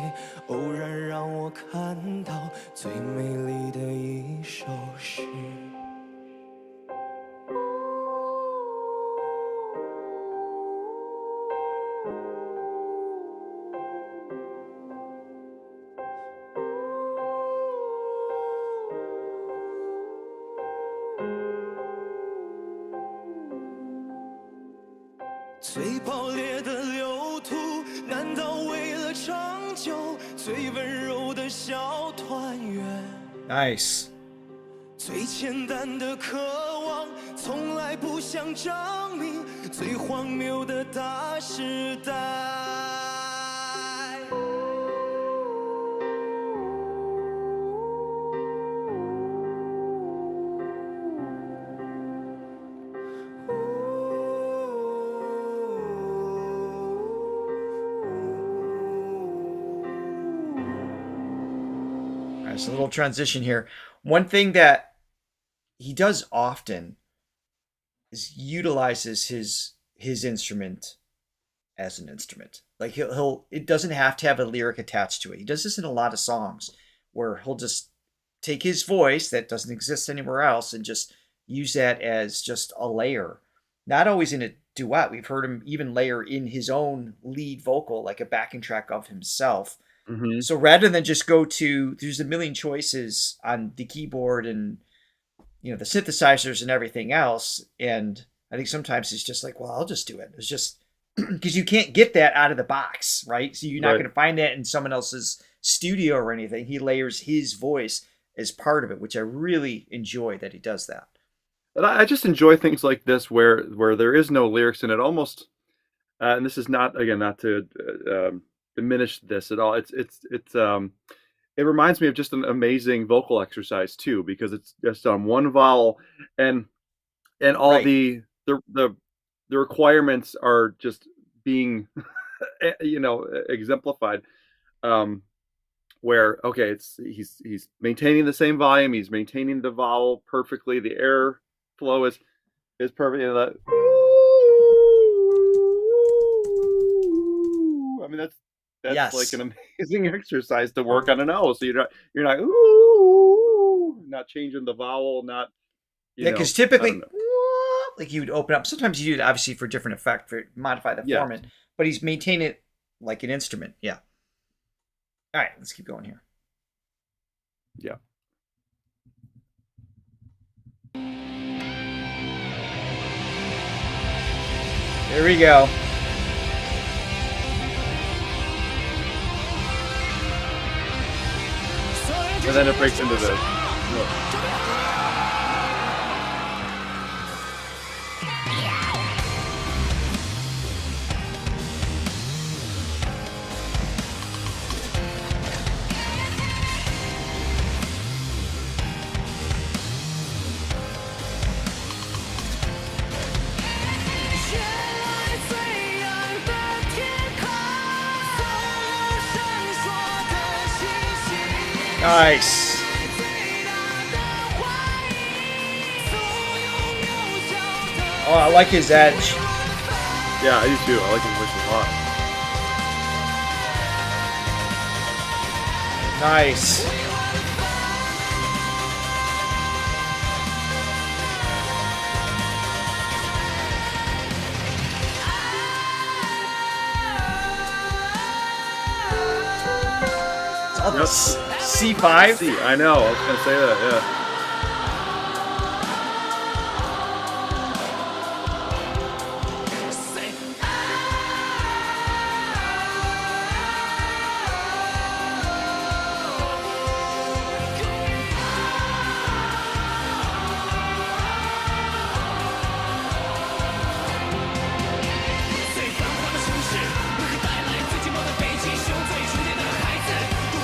偶然让我看到最美丽的一首诗。最爆裂的流图，难道为了长久？最温柔的小团圆， Nice. 最简单的渴望，从来不想证明。最荒谬的大时代。There's a little transition here. One thing that he does often is utilizes his instrument as an instrument. Like he'll it doesn't have to have a lyric attached to it. He does this in a lot of songs where he'll just take his voice that doesn't exist anywhere else and just use that as just a layer. Not always in a duet. We've heard him even layer in his own lead vocal, like a backing track of himself. Mm-hmm. So rather than just go to, there's a million choices on the keyboard and, you know, the synthesizers and everything else. And I think sometimes it's just like, well, I'll just do it. It's just because you can't get that out of the box, right? So you're not going to find that in someone else's studio or anything. He layers his voice as part of it, which I really enjoy that he does that. And I just enjoy things like this where there is no lyrics in it. Almost, and this is not to diminish this at all. It reminds me of just an amazing vocal exercise too, because it's just on one vowel, and all the requirements are just being exemplified. Where he's maintaining the same volume, he's maintaining the vowel perfectly, the air flow is perfect. You know, that, I mean that's like an amazing exercise to work on an O. So you're not not changing the vowel, not because typically like you would open up. Sometimes you do it obviously for different effect, for modify the format, but he's maintaining it like an instrument. Yeah. All right, let's keep going here. Yeah. There we go. And then it breaks into this. Nice. Oh, I like his edge. Yeah, I do too. I like his voice a lot. Nice. Yep. C5. C, I know. I was gonna say that. Yeah.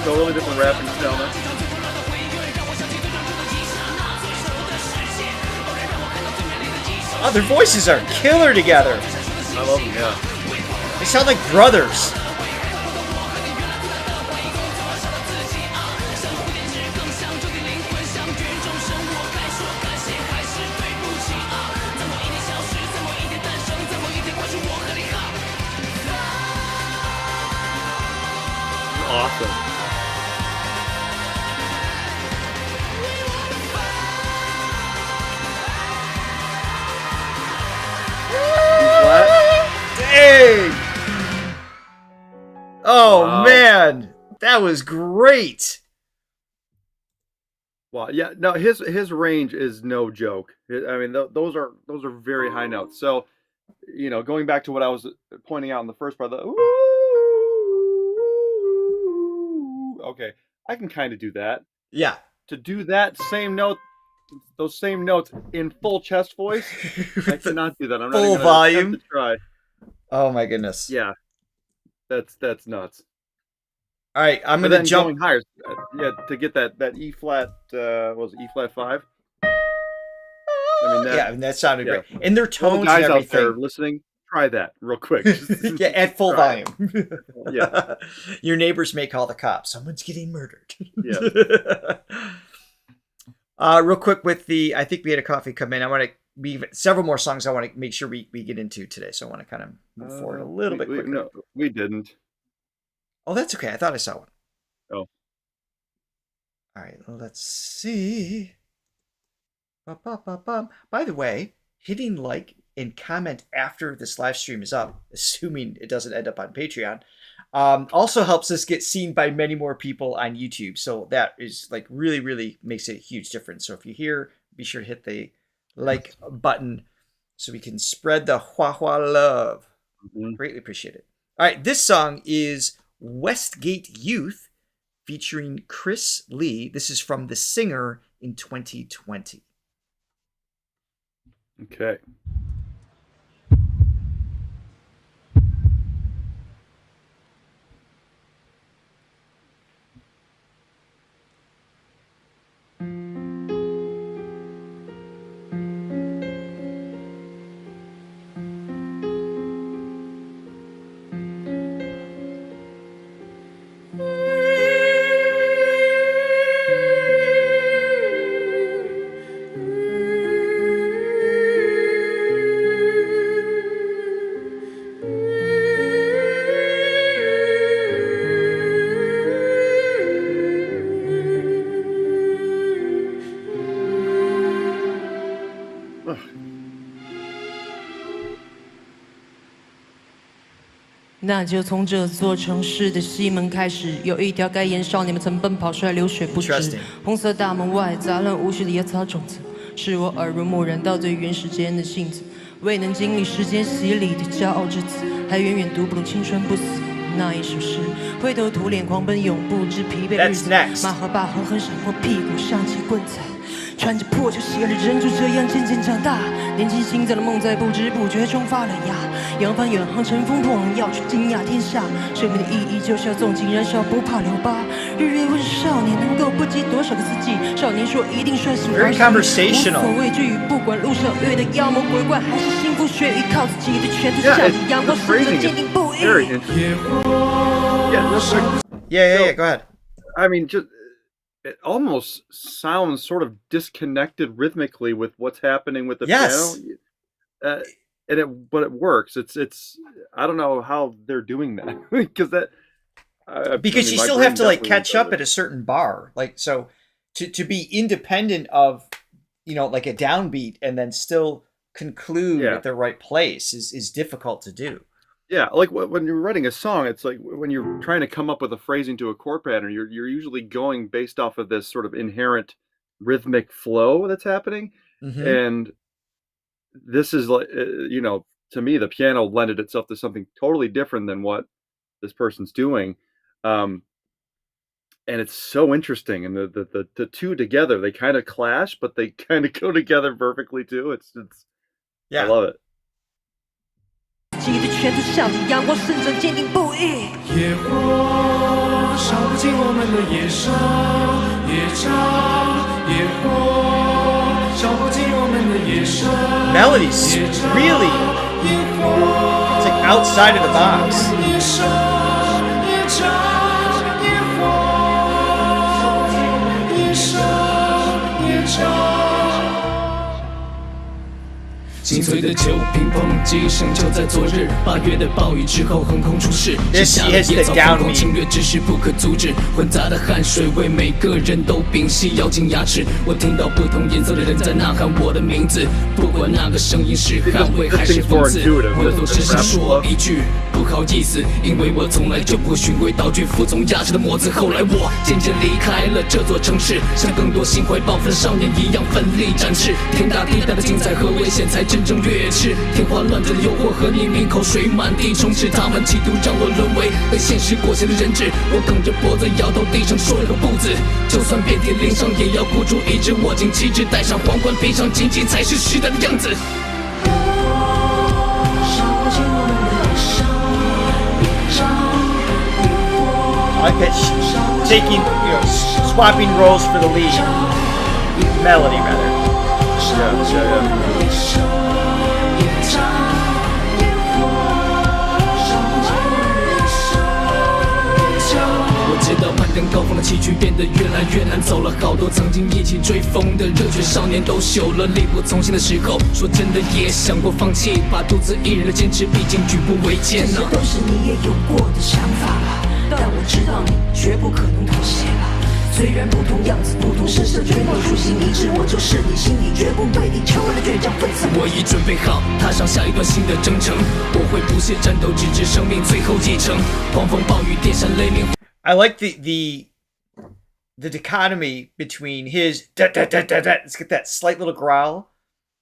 Totally different rapping style now. Oh, their voices are killer together. I love them, yeah. They sound like brothers. Awesome. Dang! Oh Wow. man, that was great. Wow, yeah, no, his range is no joke. I mean, those are very high notes. So, you know, going back to what I was pointing out in the first part, the ooh, okay, I can kind of do that. Yeah. To do that same note, those same notes in full chest voice, I cannot do that. I'm not Full even gonna volume. attempt to try. Oh my goodness. Yeah, that's nuts. All right, I'm But gonna then jump. going higher, yeah, to get that E flat, what was it, E flat 5? I mean, Yeah, and that sounded yeah. great. And their All the tones guys and out there everything. listening, try that real quick. Yeah, at full Try it. volume. Yeah. Your neighbors may call the cops. Someone's getting murdered. Yeah. Real quick with the, I think we had a coffee come in. I want to be several more songs I want to make sure we get into today. So I want to kind of move forward a little bit quicker. No, we didn't. Oh, that's okay. I thought I saw one. Oh. All right, let's see. Ba-ba-ba-bum. By the way, hitting like and comment after this live stream is up, assuming it doesn't end up on Patreon, also helps us get seen by many more people on YouTube. So that is like really, really makes a huge difference. So if you're here, be sure to hit the like button so we can spread the Hua love. Mhm. Greatly appreciate it. All right, this song is Westgate Youth featuring Chris Lee. This is from The Singer in 2020. Okay. Ugh. 那就从这座城市的西门开始，有一条该沿少年们曾奔跑出来流血不止 Interesting.。红色大门外杂乱无序的野草种子，是我耳濡目染到最原始间的性子。未能经历时间洗礼的骄傲之子，还远远读不懂青春不死那一首诗。灰头土脸狂奔，永不知疲惫日 That's 子。 next. 马和把狠狠闪过屁股，上起棍子。穿着破旧鞋的人就这样渐渐长大，年轻心脏的梦在不知不觉中发了芽。扬帆远航，乘风破浪，要去惊讶天下。生命的意义就像纵情燃烧，不怕留疤。日月问少年能够不及多少个四季？少年说一定率性而 Very 行， conversational. 无所畏惧，不管路上遇到妖魔鬼怪，还是幸福血雨，靠自己的拳头 Yeah, 向 it's, 着阳 the 光，始 phrasing 终坚定 is 不移。 very interesting. Yeah, real quick. Yeah, go ahead. I mean, just it almost sounds sort of disconnected rhythmically with what's happening with the Yes. piano. But it works. It's I don't know how they're doing that because that because you my still brain have to like definitely catch went up there. at a certain bar, like so to be independent of like a downbeat and then still conclude Yeah. at the right place is difficult to do. Yeah, like when you're writing a song, it's like when you're trying to come up with a phrasing to a chord pattern, you're usually going based off of this sort of inherent rhythmic flow that's happening, Mm-hmm. and this is like to me the piano lended itself to something totally different than what this person's doing, and it's so interesting. And the two together, they kind of clash, but they kind of go together perfectly too. It's I Yeah. love it. 记得拳头像着阳光，生长坚定不移。野火烧不尽我们的野生野肠，野火烧不尽我们的野生。 Melody's really, it's like outside of the box. 野生野肠，野火野生野肠。 心碎的酒瓶碰击声就在昨日，8月的暴雨之后横空出世，剩 This 下的 is 野 the 草疯狂 downbeat. 侵略，只是不可阻止。混杂的汗水为每个人都屏息，咬紧牙齿。我听到不同颜色的人在呐喊我的名字，不管那个声音是捍卫还是讽刺，我都只想说一句不好意思，因为我从来就不循规蹈矩，服从压制的模子。后来我渐渐离开了这座城市，像更多心怀抱负的少年一样奋力展翅。天大地大的精彩和危险才真正跃翅，天花乱坠的诱惑和匿名口水满地充斥，他们企图让我沦为被现实裹挟的人质。我梗着脖子摇头地上说了个不字，就算遍体鳞伤也要孤注一掷，握紧旗帜，戴上皇冠，披上荆棘，才是时代的样子。 I like that taking, swapping roles for the lead. Melody, rather. Yeah. 我知道攀登高峰的崎岖变得越来越难走了，好多曾经一起追风的热血少年都朽了，力不从心的时候，说真的也想过放弃，把独自一人的坚持，毕竟举步维艰这啊。都是你也有过的想法吧，但我知道你绝不可能妥协吧。虽然不同样子，不同身世，却能初心一致。我就是你心里绝不为你成为了倔强粉丝。我已准备好踏上下一段新的征程，我会不懈战斗，直至生命最后一程。狂风暴雨，电闪雷鸣。 I like the dichotomy between his da da da da da. It's got that slight little growl,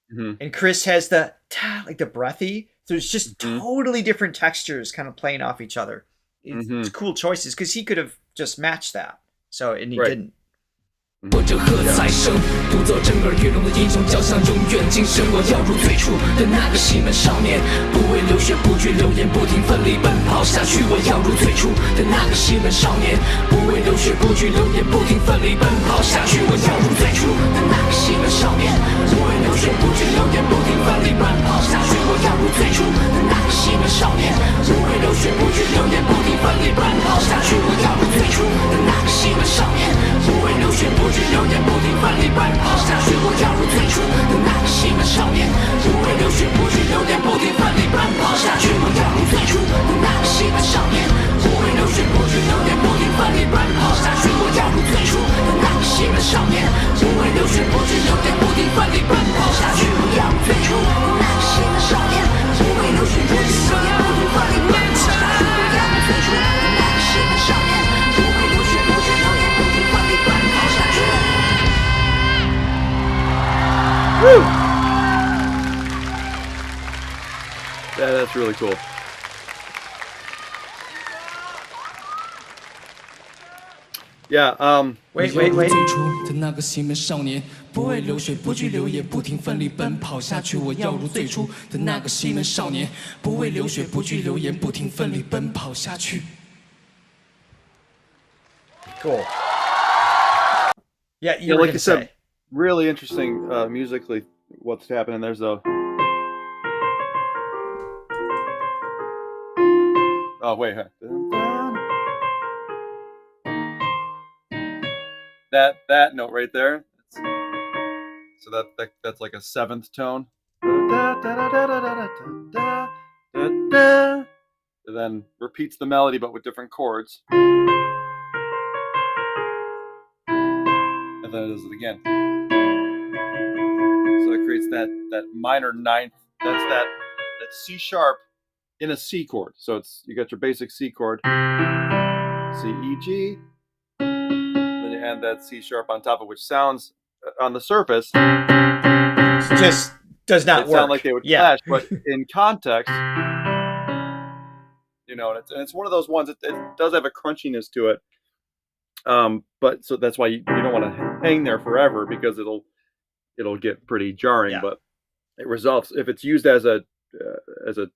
and Chris has the ta, like the breathy. So it's just totally different textures, kind of playing off each other. It's cool choices because he could have just matched that. So and he didn't. 我这喝彩声，独奏震耳欲聋的英雄交响，永远精神。我要如最初的那个西门少年，不畏流血，不惧流言，不停奋力奔跑下去。我要如最初的那个西门少年，不畏流血，不惧流言，不停奋力奔跑下去。我要如最初的那个西门少年，不畏流血，不惧流言，不停奋力奔跑下去。我要如最初的那个西门少年，不畏流血，不惧流言，不停奋力奔跑下去。我要如最初的那个西门少年，不畏流血，不惧流言，不停奋力奔跑下去。我要如最初的那个西门少年，不畏流血，不惧流言，不停奋力奔跑下去。我要如最初的那个西门少年，不畏流血，不惧流言，不停奋力奔跑下去。我要如最初的那个西门少年，不畏流血，不惧流言，不停奋力奔跑下去。我要如最初的那个西门少年，不畏流血，不惧流言，不停奋力奔跑下去。我要如最初的那个西门少年，不畏流血，不惧流言，不停奋力奔跑下去。 Woo! Yeah, that's really cool. Yeah, Wait. 最初的那个西门少年，不畏流血，不惧流言，不停奋力奔跑下去。我要如最初的那个西门少年，不畏流血，不惧流言，不停奋力奔跑下去。 Cool. Yeah, you yeah, were like gonna you said, say. really interesting musically. What's happening? There's a. Oh wait, huh? That note right there. So that's like a 7th tone. And then repeats the melody but with different chords. and then it does it again. So it creates that minor ninth. That's that C sharp in a C chord. So you got your basic C chord, C, E, G. Then you add that C sharp on top of, which sounds on the surface just does not work. Sound like they would clash, but in context, and it's one of those ones. It does have a crunchiness to it, but so that's why you don't want to hang there forever, because it'll get pretty jarring. Yeah. But it results, if it's used as a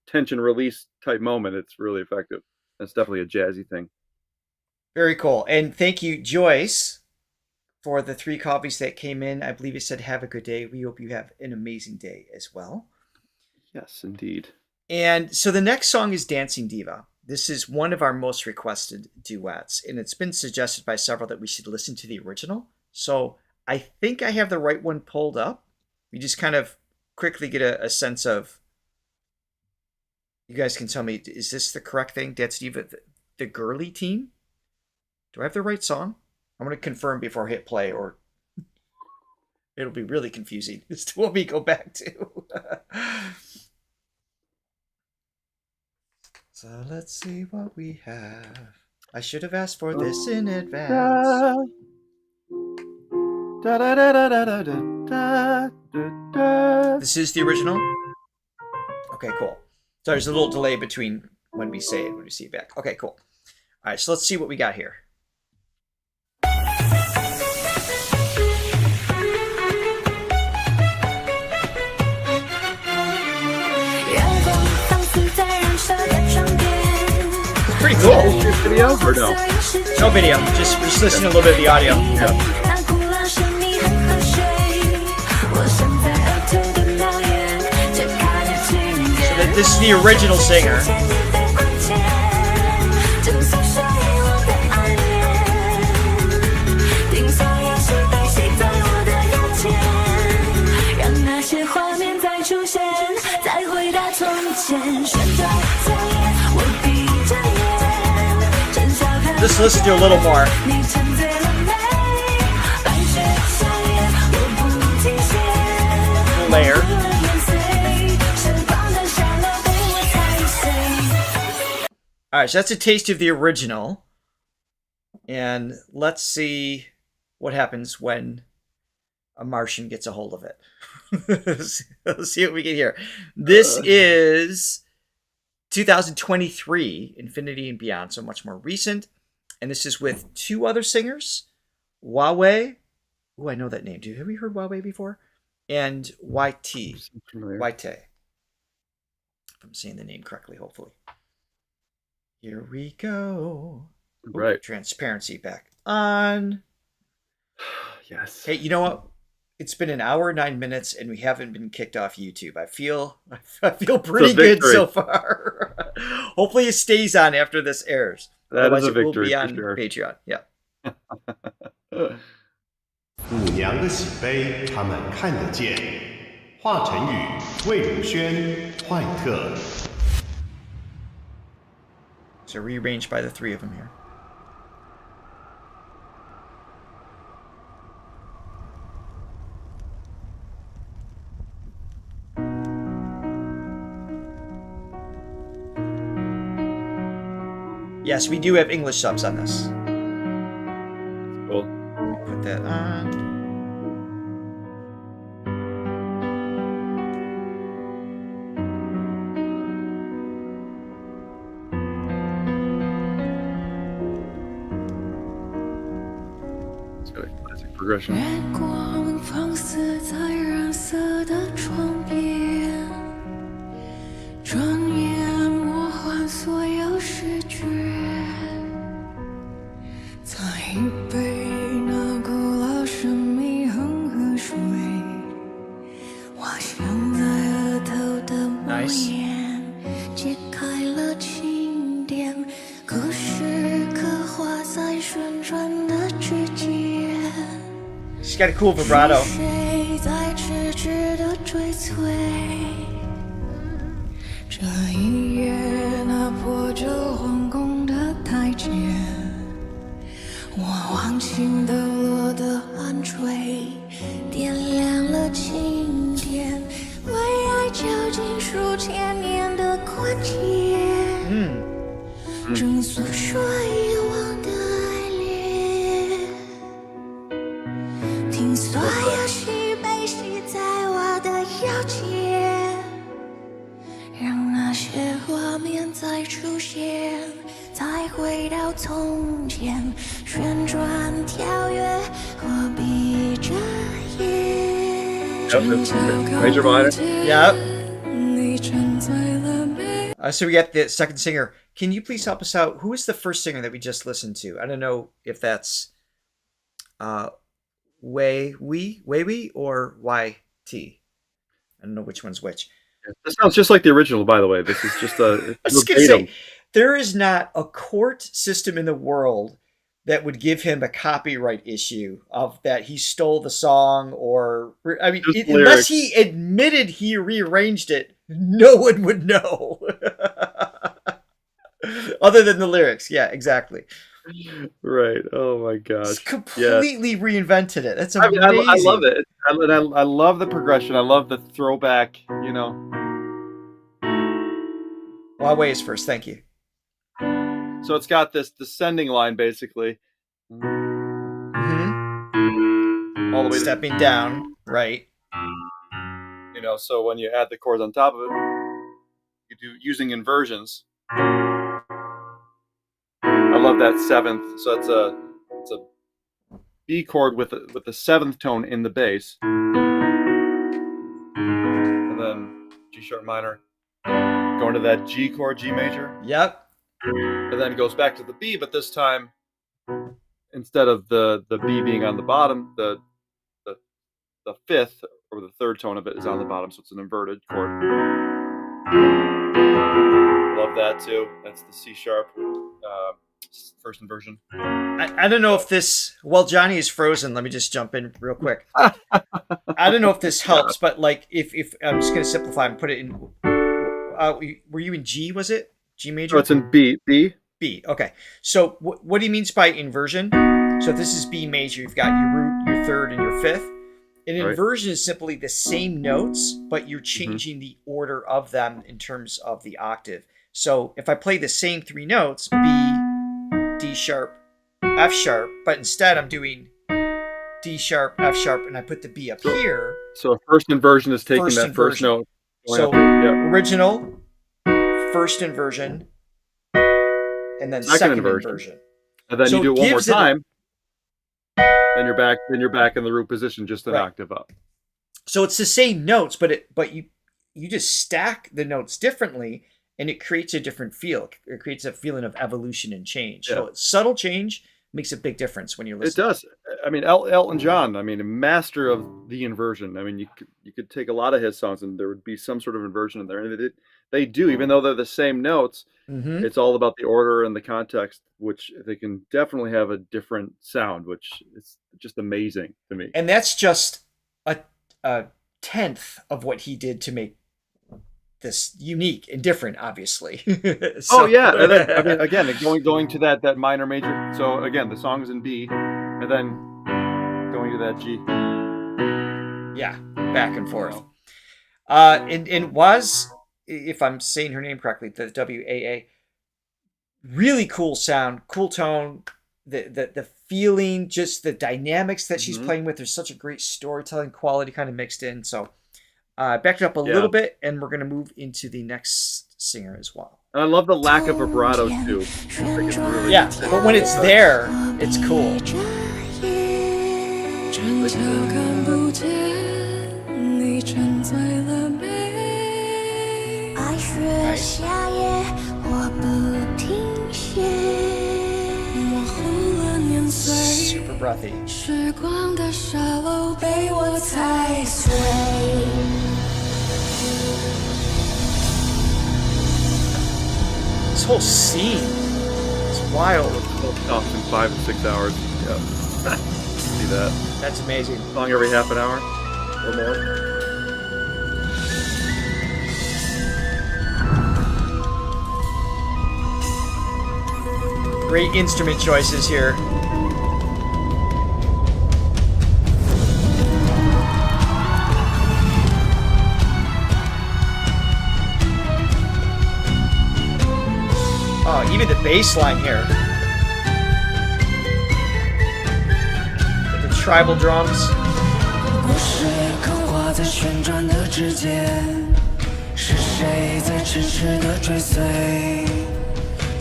tension release type moment, it's really effective. It's definitely a jazzy thing. Very cool. And thank you, Joyce, for the 3 copies that came in. I believe it said, have a good day. We hope you have an amazing day as well. Yes, indeed. And so the next song is Dancing Diva. This is one of our most requested duets, and it's been suggested by several that we should listen to the original. So I think I have the right one pulled up. We just kind of quickly get a sense of, you guys can tell me, is this the correct thing? Dance Diva, the girly team? Do I have the right song? I'm going to confirm before I hit play, or it'll be really confusing as to what we go back to. So let's see what we have. I should have asked for this in advance. This is the original? Okay, cool. So there's a little delay between when we say it and when we see it back. Okay, cool. All right, so let's see what we got here. Pretty cool. Video or no? No video, just listen to a little bit of the audio. Yeah. So this is the original singer. Just listen to a little more. Layer. All right, so that's a taste of the original. And let's see what happens when a Martian gets a hold of it. Let's see what we get here. This is 2023, Infinity and Beyond, so much more recent. And this is with 2 other singers, Huawei. Oh, I know that name. Have we heard Huawei before? And YT. YT. If I'm saying the name correctly, hopefully. Here we go. Right. Ooh, transparency back on. Yes. Hey, you know what? It's been an hour, 9 minutes, and we haven't been kicked off YouTube. I feel pretty good so far. Hopefully it stays on after this airs. That Otherwise is a it will victory be on for sure. Patreon. Yeah. 舞娘的喜悲，他们看得见。华晨宇、魏如萱、坏特。 So rearranged by the 3 of them here. Yes, we do have English subs on this. Cool. Put that on. It's got a classic progression. 月光放肆在染色的窗边，转眼魔幻所有视觉，在一杯那古老神秘恒河水，画像在额头的默 Nice. 念，揭开了经典，故事刻画在旋转的指尖。 She's got a cool vibrato. 谁在痴痴地追随？这一夜，那破旧皇宫的台阶，我忘情抖落的暗坠，点亮了经典，为爱绞尽数千年的关键。正诉说遗忘的爱恋，听所有喜悲喜在我的腰间，让那些画面再出现，再回到从前，旋转跳跃，我闭着眼。 Major minor. Yep. 你站在了美。 So we got the second singer. Can you please help us out? Who is the first singer that we just listened to? I don't know if that's Wei Wei or YT. I don't know which one's which. This sounds just like the original, by the way. This is just a. I was gonna say, there is not a court system in the world that would give him a copyright issue of that he stole the song, or I mean, unless he admitted he rearranged it, no one would know. Other than the lyrics, yeah, exactly. Right. Oh my gosh. It's completely reinvented it. That's amazing. I mean, I love it. I love the progression. I love the throwback. You know. Huawei is first. Thank you. So it's got this descending line, basically. Mm-hmm. All the way stepping down, right? You know, so when you add the chords on top of it, you do using inversions. I love that seventh. So it's a B chord with the seventh tone in the bass, and then G sharp minor, going to that G chord, G major. Yep. And then it goes back to the B, but this time, instead of the B being on the bottom, the fifth or the third tone of it is on the bottom, so it's an inverted chord. Love that too. That's the C sharp first inversion. I don't know if this. Well, Johnny is frozen. Let me just jump in real quick. I don't know if this helps, but like if I'm just gonna simplify and put it in. Were you in G? Was it G major? Oh, it's in B. B. B. Okay. So what he means by inversion? So if this is B major, you've got your root, your third, and your fifth. An inversion is simply the same notes, but you're changing the order of them in terms of the octave. So if I play the same three notes, B, D sharp, F sharp, but instead I'm doing D sharp, F sharp, and I put the B up here. So first inversion is taking that first note. So original, first inversion, and then second inversion. And then you do it one more time. Then you're back in the root position, just an octave up. So it's the same notes, but you just stack the notes differently, and it creates a different feel. It creates a feeling of evolution and change. Yeah. So subtle change makes a big difference when you're listening. It does. I mean, Elton John, I mean, a master of the inversion. I mean, you could take a lot of his songs and there would be some sort of inversion in there. And they do, even though they're the same notes, it's all about the order and the context, which they can definitely have a different sound, which is just amazing to me. And that's just a tenth of what he did to make this unique and different, obviously. So, yeah. And then, I mean, again, going to that minor major. So again, the song's in B, and then going to that G. Yeah, back and forth. And was, if I'm saying her name correctly, the WAA, really cool sound, cool tone, the feeling, just the dynamics that she's playing with. There's such a great storytelling quality kind of mixed in. So backed it up a little bit, and we're going to move into the next singer as well. And I love the lack of vibrato too. But when it's there, it's cool. Super breathy. This whole scene, it's wild. Talks in 5 and 6 hours. Yeah. See that? That's amazing. Song every half an hour or more. Great instrument choices here. bass line here. With the tribal drums. 故事刻画在旋转的指尖，是谁在痴痴地追随？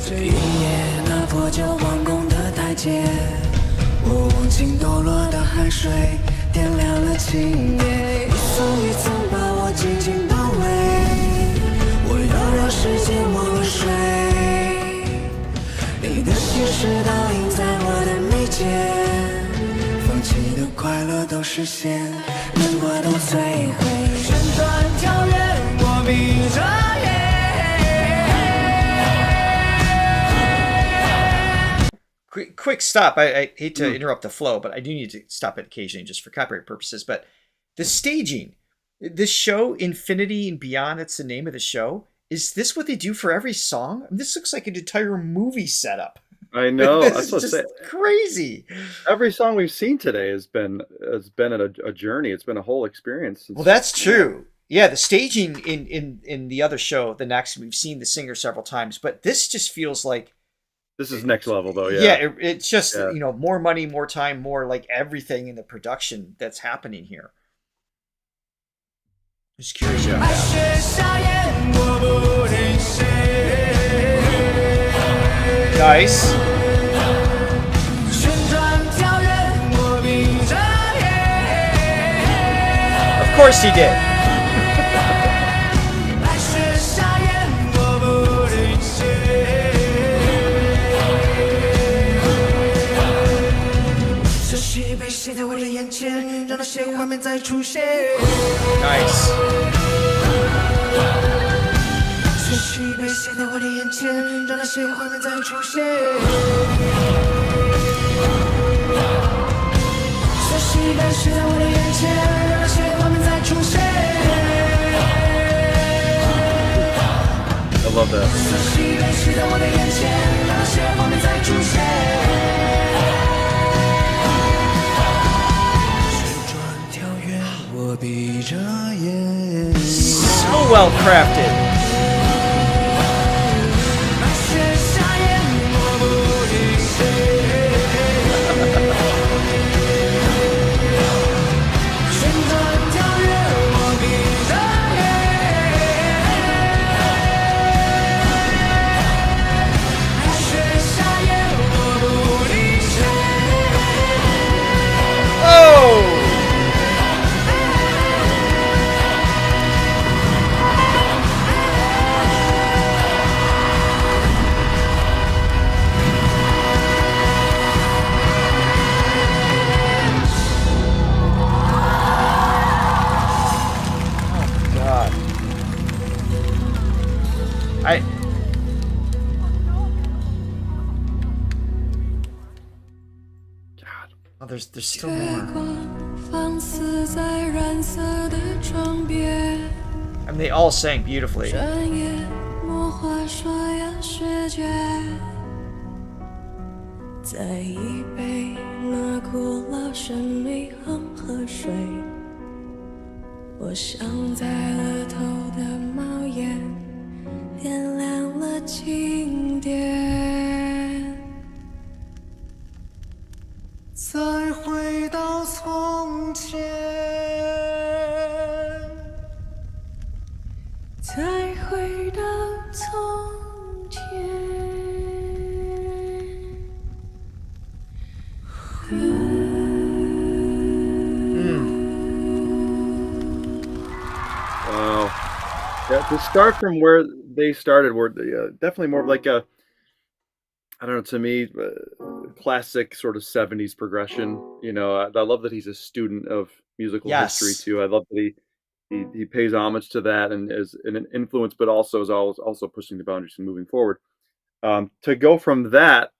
这一夜那破旧皇宫的台阶，我忘情抖落的汗水，点亮了青叶，一层一层把我紧紧包围。我要让世界忘了谁，你的心事倒映在我的眉间。放弃的快乐都实现，难过都摧毁。旋转跳跃，我闭着眼。Quick stop. I hate to interrupt the flow, but I do need to stop it occasionally just for copyright purposes. But the staging, this show, Infinity and Beyond, that's the name of the show. Is this what they do for every song? I mean, this looks like an entire movie setup. I know. It's That's just crazy. Every song we've seen today has been a journey. It's been a whole experience. Well, that's true. Yeah, the staging in the other show, the next, we've seen the singer several times, but this just feels like this is next level, though. Yeah, yeah, it's just more money, more time, more like everything in the production that's happening here. Just curious about that. Nice. Of course he did. Nice. I love that. So well crafted. There's still more. I mean, they all sang beautifully. 再回到从前，再回到从前。Wow. Yeah, to start from where they started, were definitely more like a, I don't know, to me, classic sort of 70s progression. You know, I love that he's a student of musical history too. I love that he pays homage to that and is an influence, but also is also pushing the boundaries and moving forward. To go from that,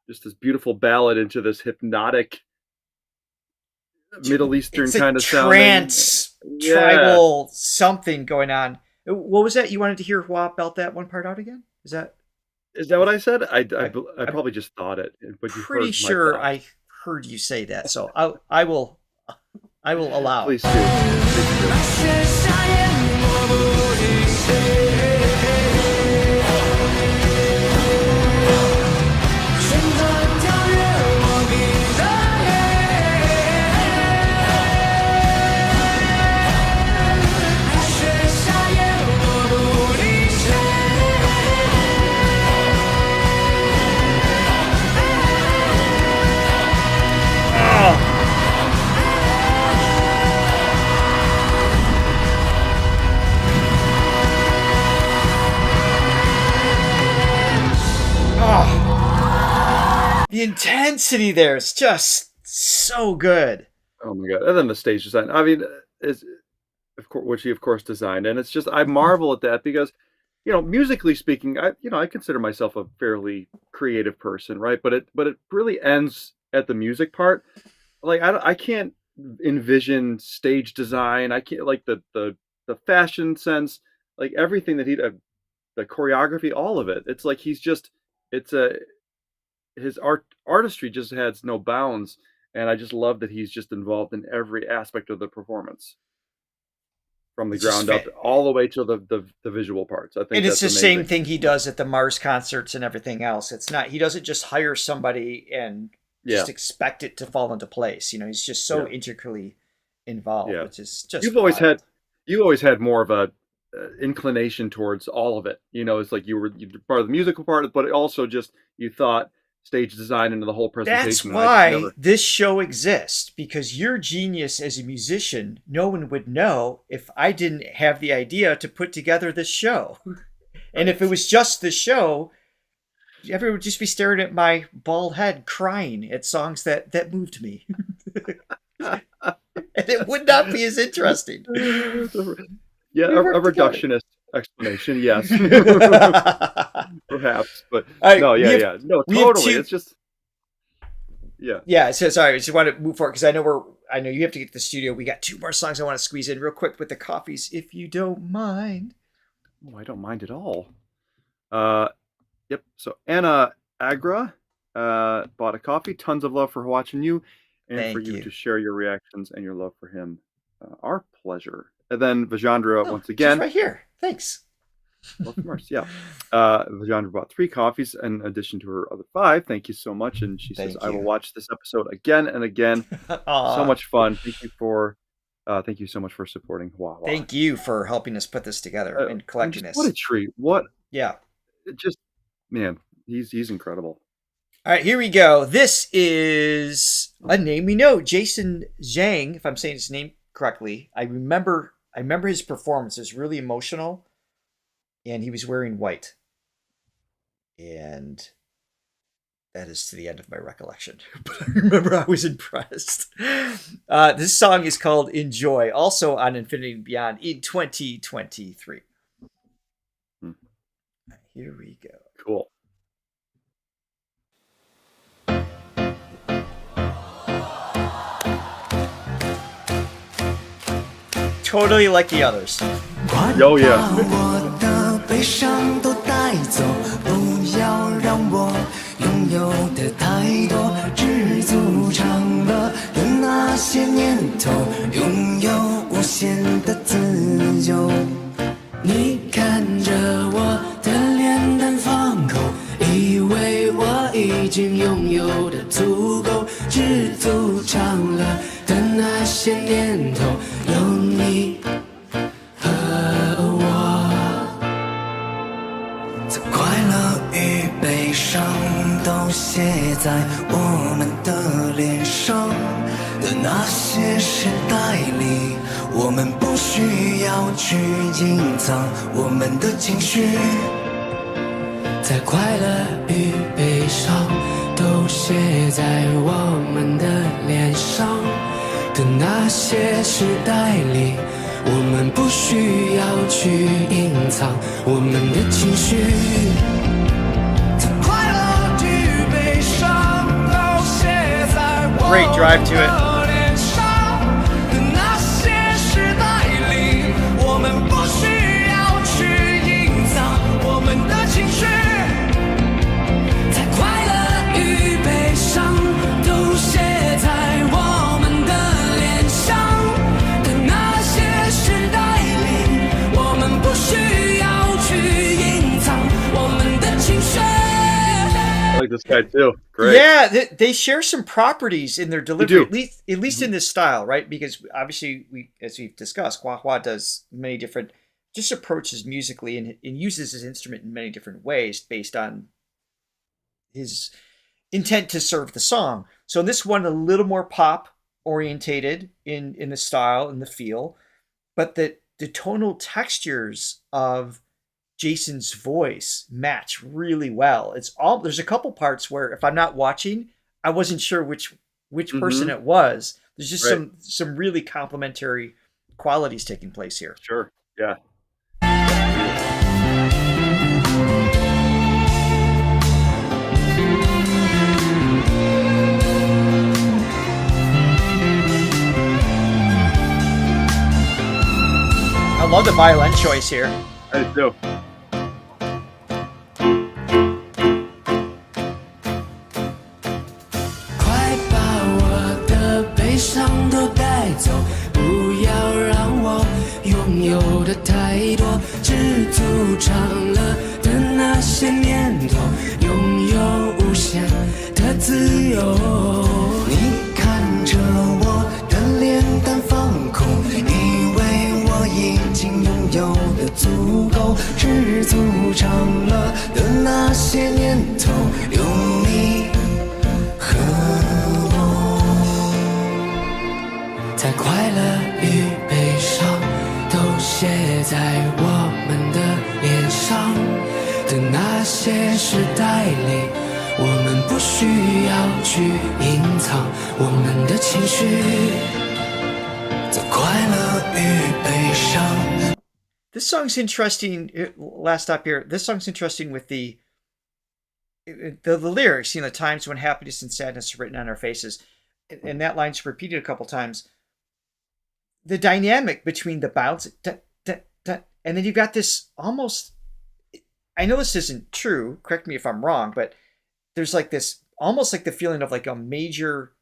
just this beautiful ballad, into this hypnotic Middle Eastern kind of trance, tribal something going on. What was that? You wanted to hear Hua belt that one part out again? Is that what I said? I probably just thought it, but you pretty sure I heard you say that. So I will allow. Please do. Please do. intensity there is just so good. Oh my god! And then the stage design. I mean, is of course which he of course designed, and it's just I marvel at that because, musically speaking, I consider myself a fairly creative person, right? But it really ends at the music part. Like I can't envision stage design. I can't like the fashion sense, like everything that the choreography, all of it. It's like his artistry just has no bounds, and I just love that he's just involved in every aspect of the performance, from the ground up all the way to the visual parts. I think, and it's the amazing. same thing he does at the Mars concerts and everything else. It's not, he doesn't just hire somebody and just expect it to fall into place. He's just so intricately involved, which is just you've always had more of a inclination towards all of it. It's like you part of the musical part, but also just you thought stage design into the whole presentation. That's why this show exists, because your genius as a musician, no one would know if I didn't have the idea to put together this show. And if it was just the show, everyone would just be staring at my bald head crying at songs that moved me. And it would not be as interesting. Yeah, a reductionist explanation, yes. Perhaps, but no, totally. It's just, So sorry, I just want to move forward because I know you have to get to the studio. We got 2 more songs I want to squeeze in real quick with the coffees, if you don't mind. Oh, I don't mind at all. Yep. So Anna Agra bought a coffee. Tons of love for Hua Chenyu, and Thank for you you to share your reactions and your love for him. Our pleasure. And then Vajandra once again. She's right here. Thanks. Well, of course, yeah. Vajandra bought 3 coffees in addition to her other 5. Thank you so much. And she says, I will watch this episode again and again. So much fun. Thank you so much for supporting Hua. Thank you for helping us put this together and collecting this. What a treat. Man, he's incredible. All right, here we go. This is a name we know. Jason Zhang, if I'm saying his name correctly. I remember his performance. It was really emotional, and he was wearing white. And that is to the end of my recollection. But I remember I was impressed. This song is called Enjoy, also on Infinity and Beyond in 2023. Here we go. Cool. Totally like the others. Oh yeah. 我的悲伤都带走，不要让我拥有的太多，知足常乐的那些念头，拥有无限的自由。你看着我的脸蛋放口，以为我已经拥有的足够，知足常乐的那些念头，有你和我。在快乐与悲伤都写在我们的脸上的那些时代里，我们不需要去隐藏我们的情绪，在快乐与悲伤都写在我们的脸上的那些时代里，我们不需要去隐藏我们的情绪，在快乐与悲伤都写在我们 Great drive to it. 的脸上的那些时代里，我们不需要去隐藏我们的情绪，在快乐与悲伤都写在我们的脸上的那些时代里，我们不需要去隐藏我们的情绪。I like this guy too. Great. Yeah, they share some properties in their delivery, do. at least in this style, right? Because obviously, as we've discussed, Hua does many different just approaches musically and uses his instrument in many different ways based on his intent to serve the song. So in this one, a little more pop orientated in the style and the feel, but the tonal textures of Jason's voice match really well. There's a couple parts where if I'm not watching, I wasn't sure which person it was. There's just Right. some really complementary qualities taking place here. Sure. Yeah. I love the violin choice here. I do. 快把我的悲伤都带走，不要让我拥有的太多，只足长了的那些年头，拥有无限的自由。你看着我的脸蛋放空，以为我已经拥有的足够，知足常乐的那些年头，有你和我，在快乐与悲伤都写在我们的脸上的那些时代里，我们不需要去隐藏我们的情绪，在快乐与悲伤。 This song's interesting. Last stop here. This song's interesting with the lyrics. You know, times when happiness and sadness are written on our faces, and that line's repeated a couple times. The dynamic between the bounce, and then you got this almost. I know this isn't true. Correct me if I'm wrong, but there's like this almost like the feeling of like a major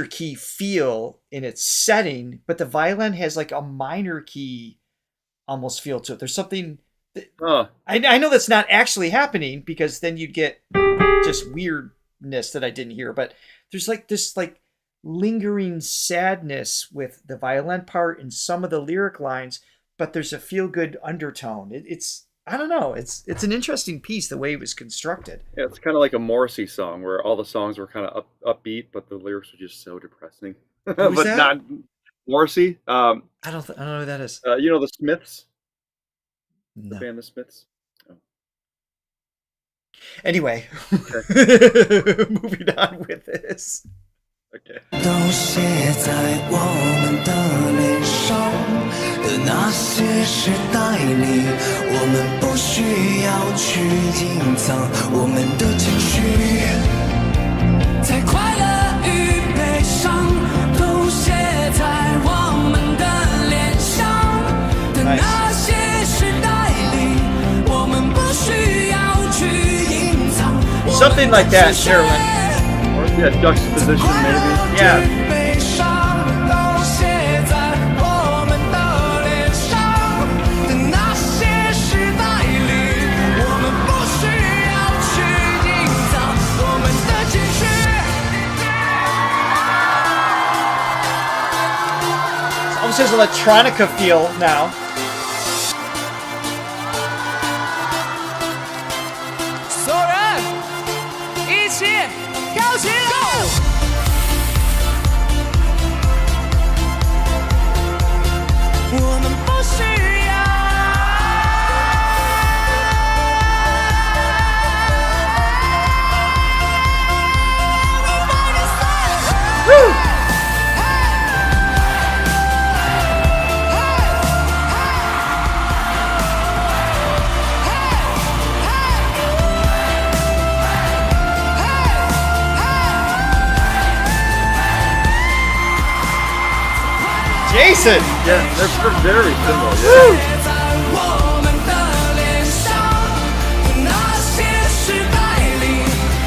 key feel in its setting, but the violin has like a minor key almost feel to it. There's something that, I know that's not actually happening, because then you'd get just weirdness that I didn't hear, but there's like this like lingering sadness with the violin part and some of the lyric lines, but there's a feel-good undertone. It's I don't know. It's an interesting piece, the way it was constructed. Yeah, it's kind of like a Morrissey song where all the songs were kind of upbeat, but the lyrics were just so depressing. Who's But that? not Morrissey. I don't know who that is. You know the Smiths, No. the band The Smiths. Oh. Anyway, moving on with this. Okay. 都写在我们的脸上的那些时代里，我们不需要去隐藏我们的情绪，在快乐与悲伤都写在我们的脸上的那些时代里，我们不需要去隐藏我们的情绪。 Something like that, Sherilyn. Or yeah, juxtaposition maybe. Yeah. 悲伤都写在我们的脸上的那些时代里，我们不需要去隐藏我们的情绪。Almost has electronica feel now. 所有人一起跳起来！我们不需要。Jason! Yeah, they're very similar. Yeah. 在我们的脸上的那些时代里，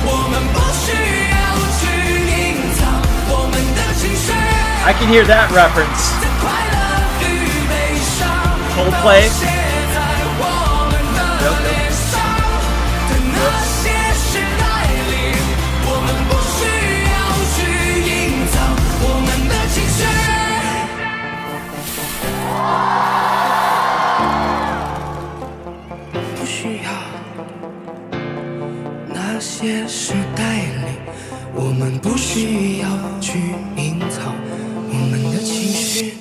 我们不需要去隐藏我们的情绪。 I can hear that reference. 在快乐与悲伤 Coldplay. 都写在我们的脸上的那些时代里，我们不需要去隐藏我们的情绪。 不需要那些时代里，我们不需要去隐藏我们的情绪。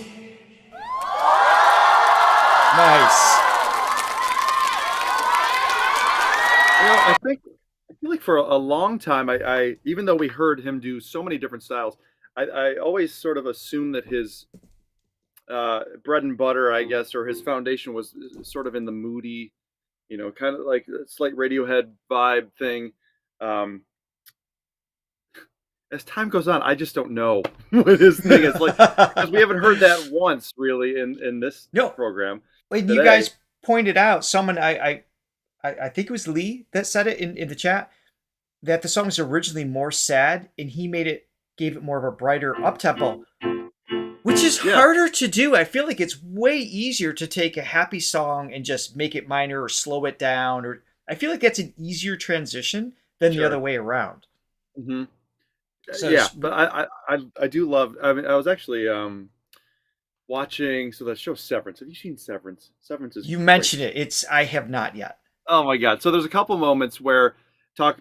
Nice. You know, I feel like like for a long time, I even though we heard him do so many different styles, I always sort of assumed that his bread and butter, I guess, or his foundation was sort of in the moody, kind of like a slight Radiohead vibe thing. As time goes on, I just don't know what his thing is like, because we haven't heard that once really in this program. When you guys pointed out, someone I think it was Lee that said it in the chat, that the song was originally more sad and he gave it more of a brighter up tempo, which is harder to do. I feel like it's way easier to take a happy song and just make it minor or slow it down, or I feel like that's an easier transition than the other way around. Mm-hmm. So but I do love. I mean, I was actually watching that show Severance. Have you seen Severance? Severance is. You mentioned it. I have not yet. Oh my god! So there's a couple moments where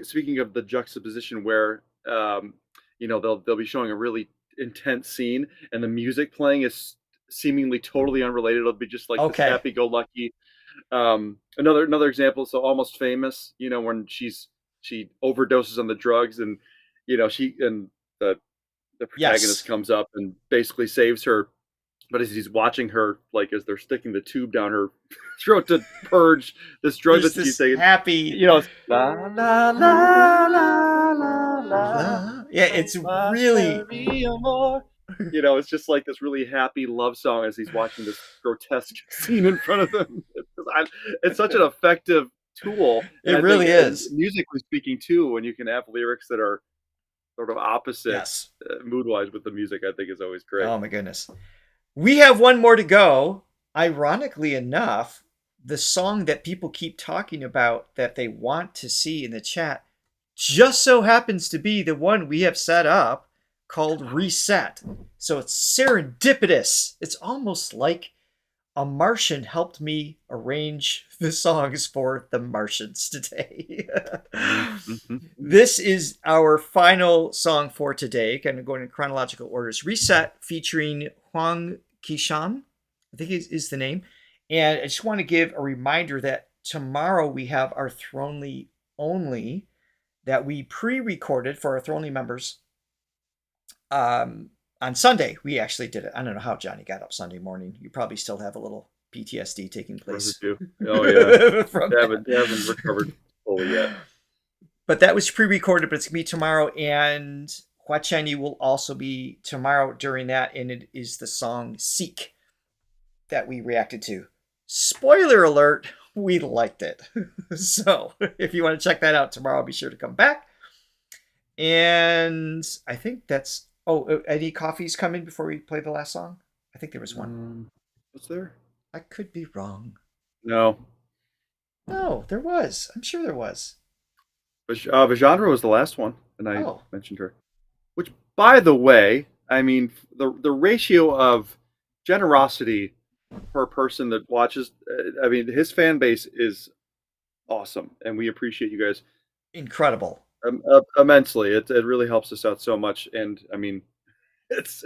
speaking of the juxtaposition, where they'll be showing a really intense scene and the music playing is seemingly totally unrelated. It'll be just like this happy-go-lucky. Another example. So Almost Famous. When she overdoses on the drugs and. The protagonist comes up and basically saves her, but as he's watching her, like as they're sticking the tube down her throat to purge this drug that she's taking, happy, la la la la la la. Yeah, it's really, it's just like this really happy love song as he's watching this grotesque scene in front of him. It's such an effective tool. It really is, musically speaking too, when you can have lyrics that are sort of opposite mood-wise with the music, I think is always great. Oh my goodness. We have one more to go. Ironically enough, the song that people keep talking about that they want to see in the chat just so happens to be the one we have set up called Reset. So it's serendipitous. It's almost like a Martian helped me arrange the songs for the Martians today. This is our final song for today. Kind of going in chronological orders. Reset featuring Huang Qishan, I think is the name. And I just want to give a reminder that tomorrow we have our Thronely Only that we pre-recorded for our Thronely members. On Sunday, we actually did it. I don't know how Johnny got up Sunday morning. You probably still have a little PTSD taking place. Oh, yeah. They haven't recovered fully yet. But that was pre-recorded, but it's going to be tomorrow. And Hua Chenyu will also be tomorrow during that. And it is the song Seek that we reacted to. Spoiler alert, we liked it. So if you want to check that out tomorrow, be sure to come back. And I think that's... Oh, any coffees come in before we play the last song? I think there was one. Was there? I could be wrong. No, there was. I'm sure there was. Vajandra was the last one, and I mentioned her. Which, by the way, I mean, the ratio of generosity per person that watches, I mean, his fan base is awesome, and we appreciate you guys. Incredible. Immensely. It really helps us out so much, and I mean, it's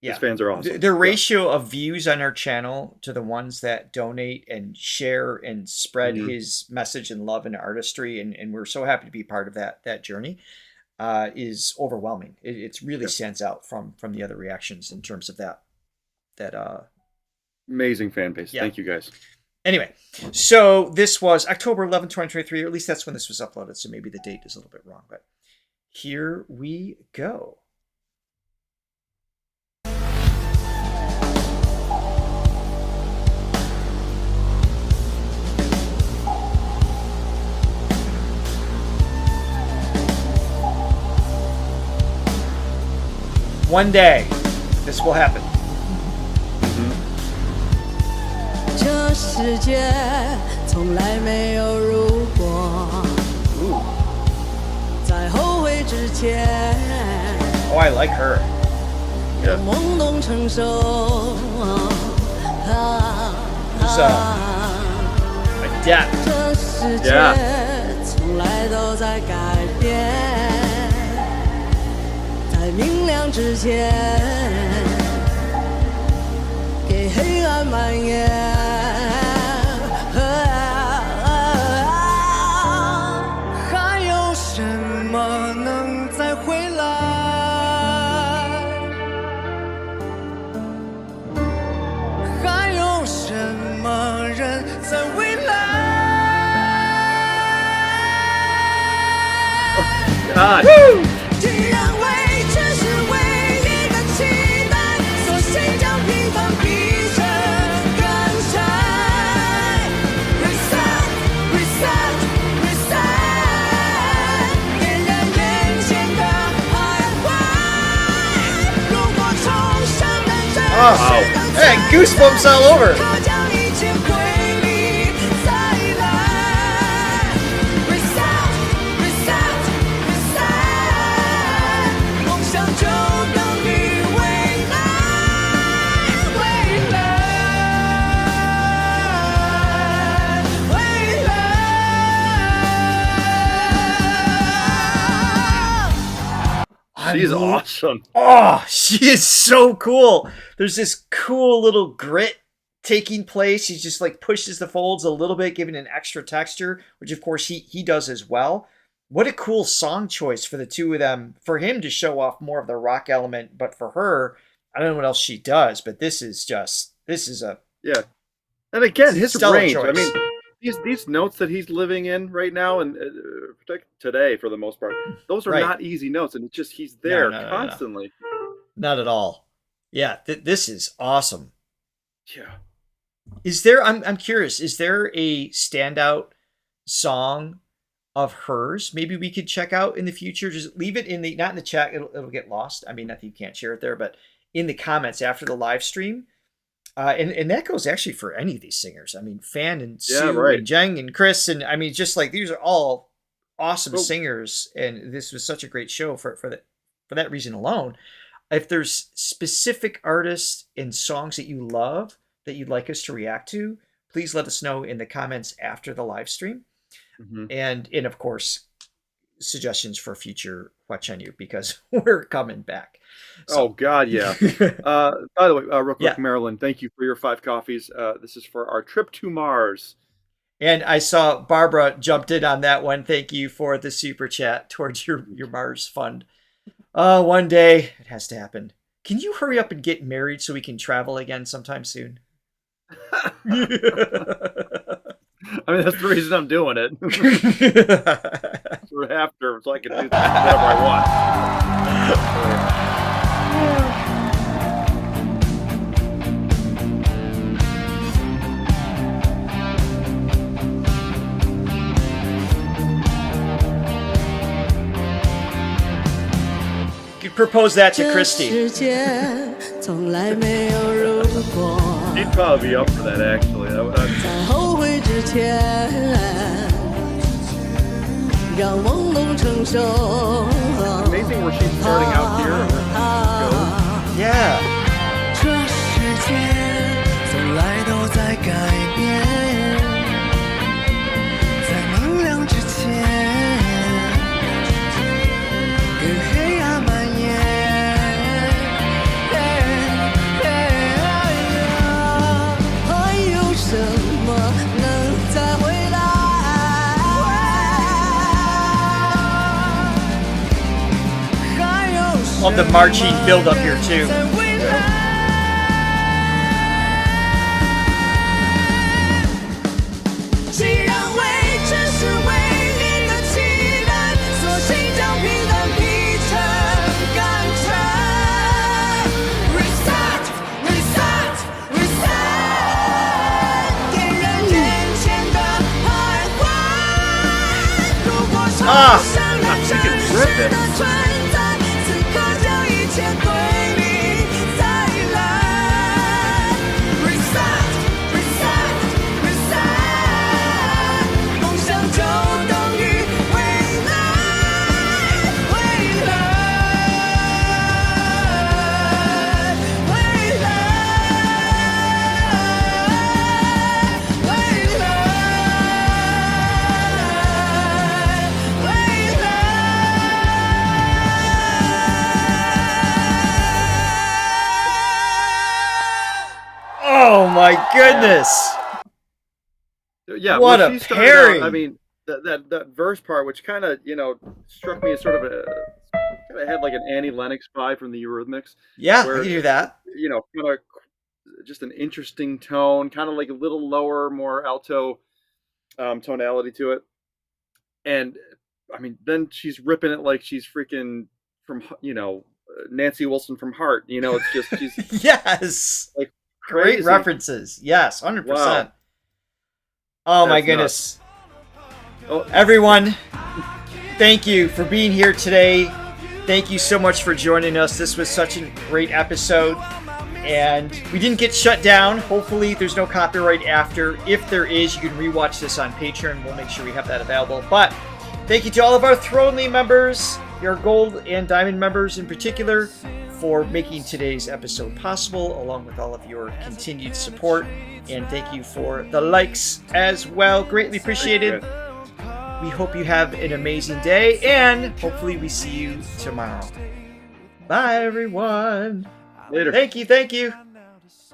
his fans are awesome. The ratio of views on our channel to the ones that donate and share and spread his message and love and artistry, and we're so happy to be part of that journey, is overwhelming. It really stands out from the other reactions in terms of that amazing fan base. Thank you guys. Anyway, so this was October 11, 2023, or at least that's when this was uploaded, so maybe the date is a little bit wrong, but here we go. One day, this will happen. 这世界从来没有如果，在后悔之前， Oh, I like her. 要懵懂成熟。Adept. 这世界从来都在改变，在明亮之前，给黑暗蔓延。on. 既然未知是唯一的期待，索性将平凡逼成干柴。Reset, reset, reset， 点燃眼前的徘徊。如果重生能真实的 Hey, goosebumps all over. 可将一切归零再来。Reset, reset, reset， 梦想就等于未来，未来，未来。 She's awesome. Oh, she is so cool. There's this cool little grit taking place. He just like pushes the folds a little bit, giving an extra texture, which of course he does as well. What a cool song choice for the two of them. For him to show off more of the rock element, but for her, I don't know what else she does, but this is a Yeah. And again, his stellar range. choice. I mean, these notes that he's living in right now, and today for the most part, those are Right. not easy notes, and it's just he's there No. constantly. Not at all. Yeah, this is awesome. Yeah. Is there? I'm curious. Is there a standout song of hers? Maybe we could check out in the future. Just leave it in the not in the chat. It'll get lost. I mean, not that you can't share it there, but in the comments after the live stream. And that goes actually for any of these singers. I mean, Fan and Sue right. and Zhang and Chris, and I mean, just like these are all awesome singers, and this was such a great show for that reason alone. If there's specific artists and songs that you love that you'd like us to react to, please let us know in the comments after the live stream. Mm-hmm. And of course, suggestions for future Hua Chenyu, because we're coming back. So. Oh God, yeah. By the way, real quick, Yeah. Marilyn, thank you for your 5 coffees. This is for our trip to Mars. And I saw Barbara jumped in on that one. Thank you for the super chat towards your Mars fund. One day it has to happen. Can you hurry up and get married so we can travel again sometime soon? I mean, that's the reason I'm doing it. For after, so I can do whatever I want. You could propose that to 这 Christy. 世界从来没有如果， He'd probably be up for that, actually. 在后悔之前，让懵懂成熟。 Amazing where she's starting out here and where she goes. Yeah. 这世界从来都在改变，在明亮之前，跟黑暗蔓延。还有什么能再回来？ 还有什么 Love the marching build up here too. 在未来？ 既然未知是唯一的期待，索性将平淡劈成干柴。Reset, reset, reset， 点燃眼前的徘徊。如果重生能真实的存在，此刻将一切归零再来。Reset, reset, reset， 梦想就等于未来，未来，未来，未来，未来。 Oh my goodness. Yeah, What when a she started pairing. out, I mean, that verse part, which kind of, struck me as sort of kind of had like an Annie Lennox vibe from the Eurythmics. Yeah, Where, I can hear that. Kind of just an interesting tone, kind of like a little lower, more alto tonality to it. And I mean, then she's ripping it like she's freaking from, Nancy Wilson from Heart. It's just she's Yes, like great crazy. references. Yes, 100%. Wow. Oh my That's goodness. Oh, Everyone, thank you for being here today. Thank you so much for joining us. This was such a great episode. And we didn't get shut down. Hopefully there's no copyright after. If there is, you can rewatch this on Patreon. We'll make sure we have that available. But thank you to all of our Throne members, your Gold and Diamond members in particular, for making today's episode possible, along with all of your continued support. And thank you for the likes as well. Greatly appreciated. We hope you have an amazing day, and hopefully we see you tomorrow. Bye, everyone. Later. Thank you.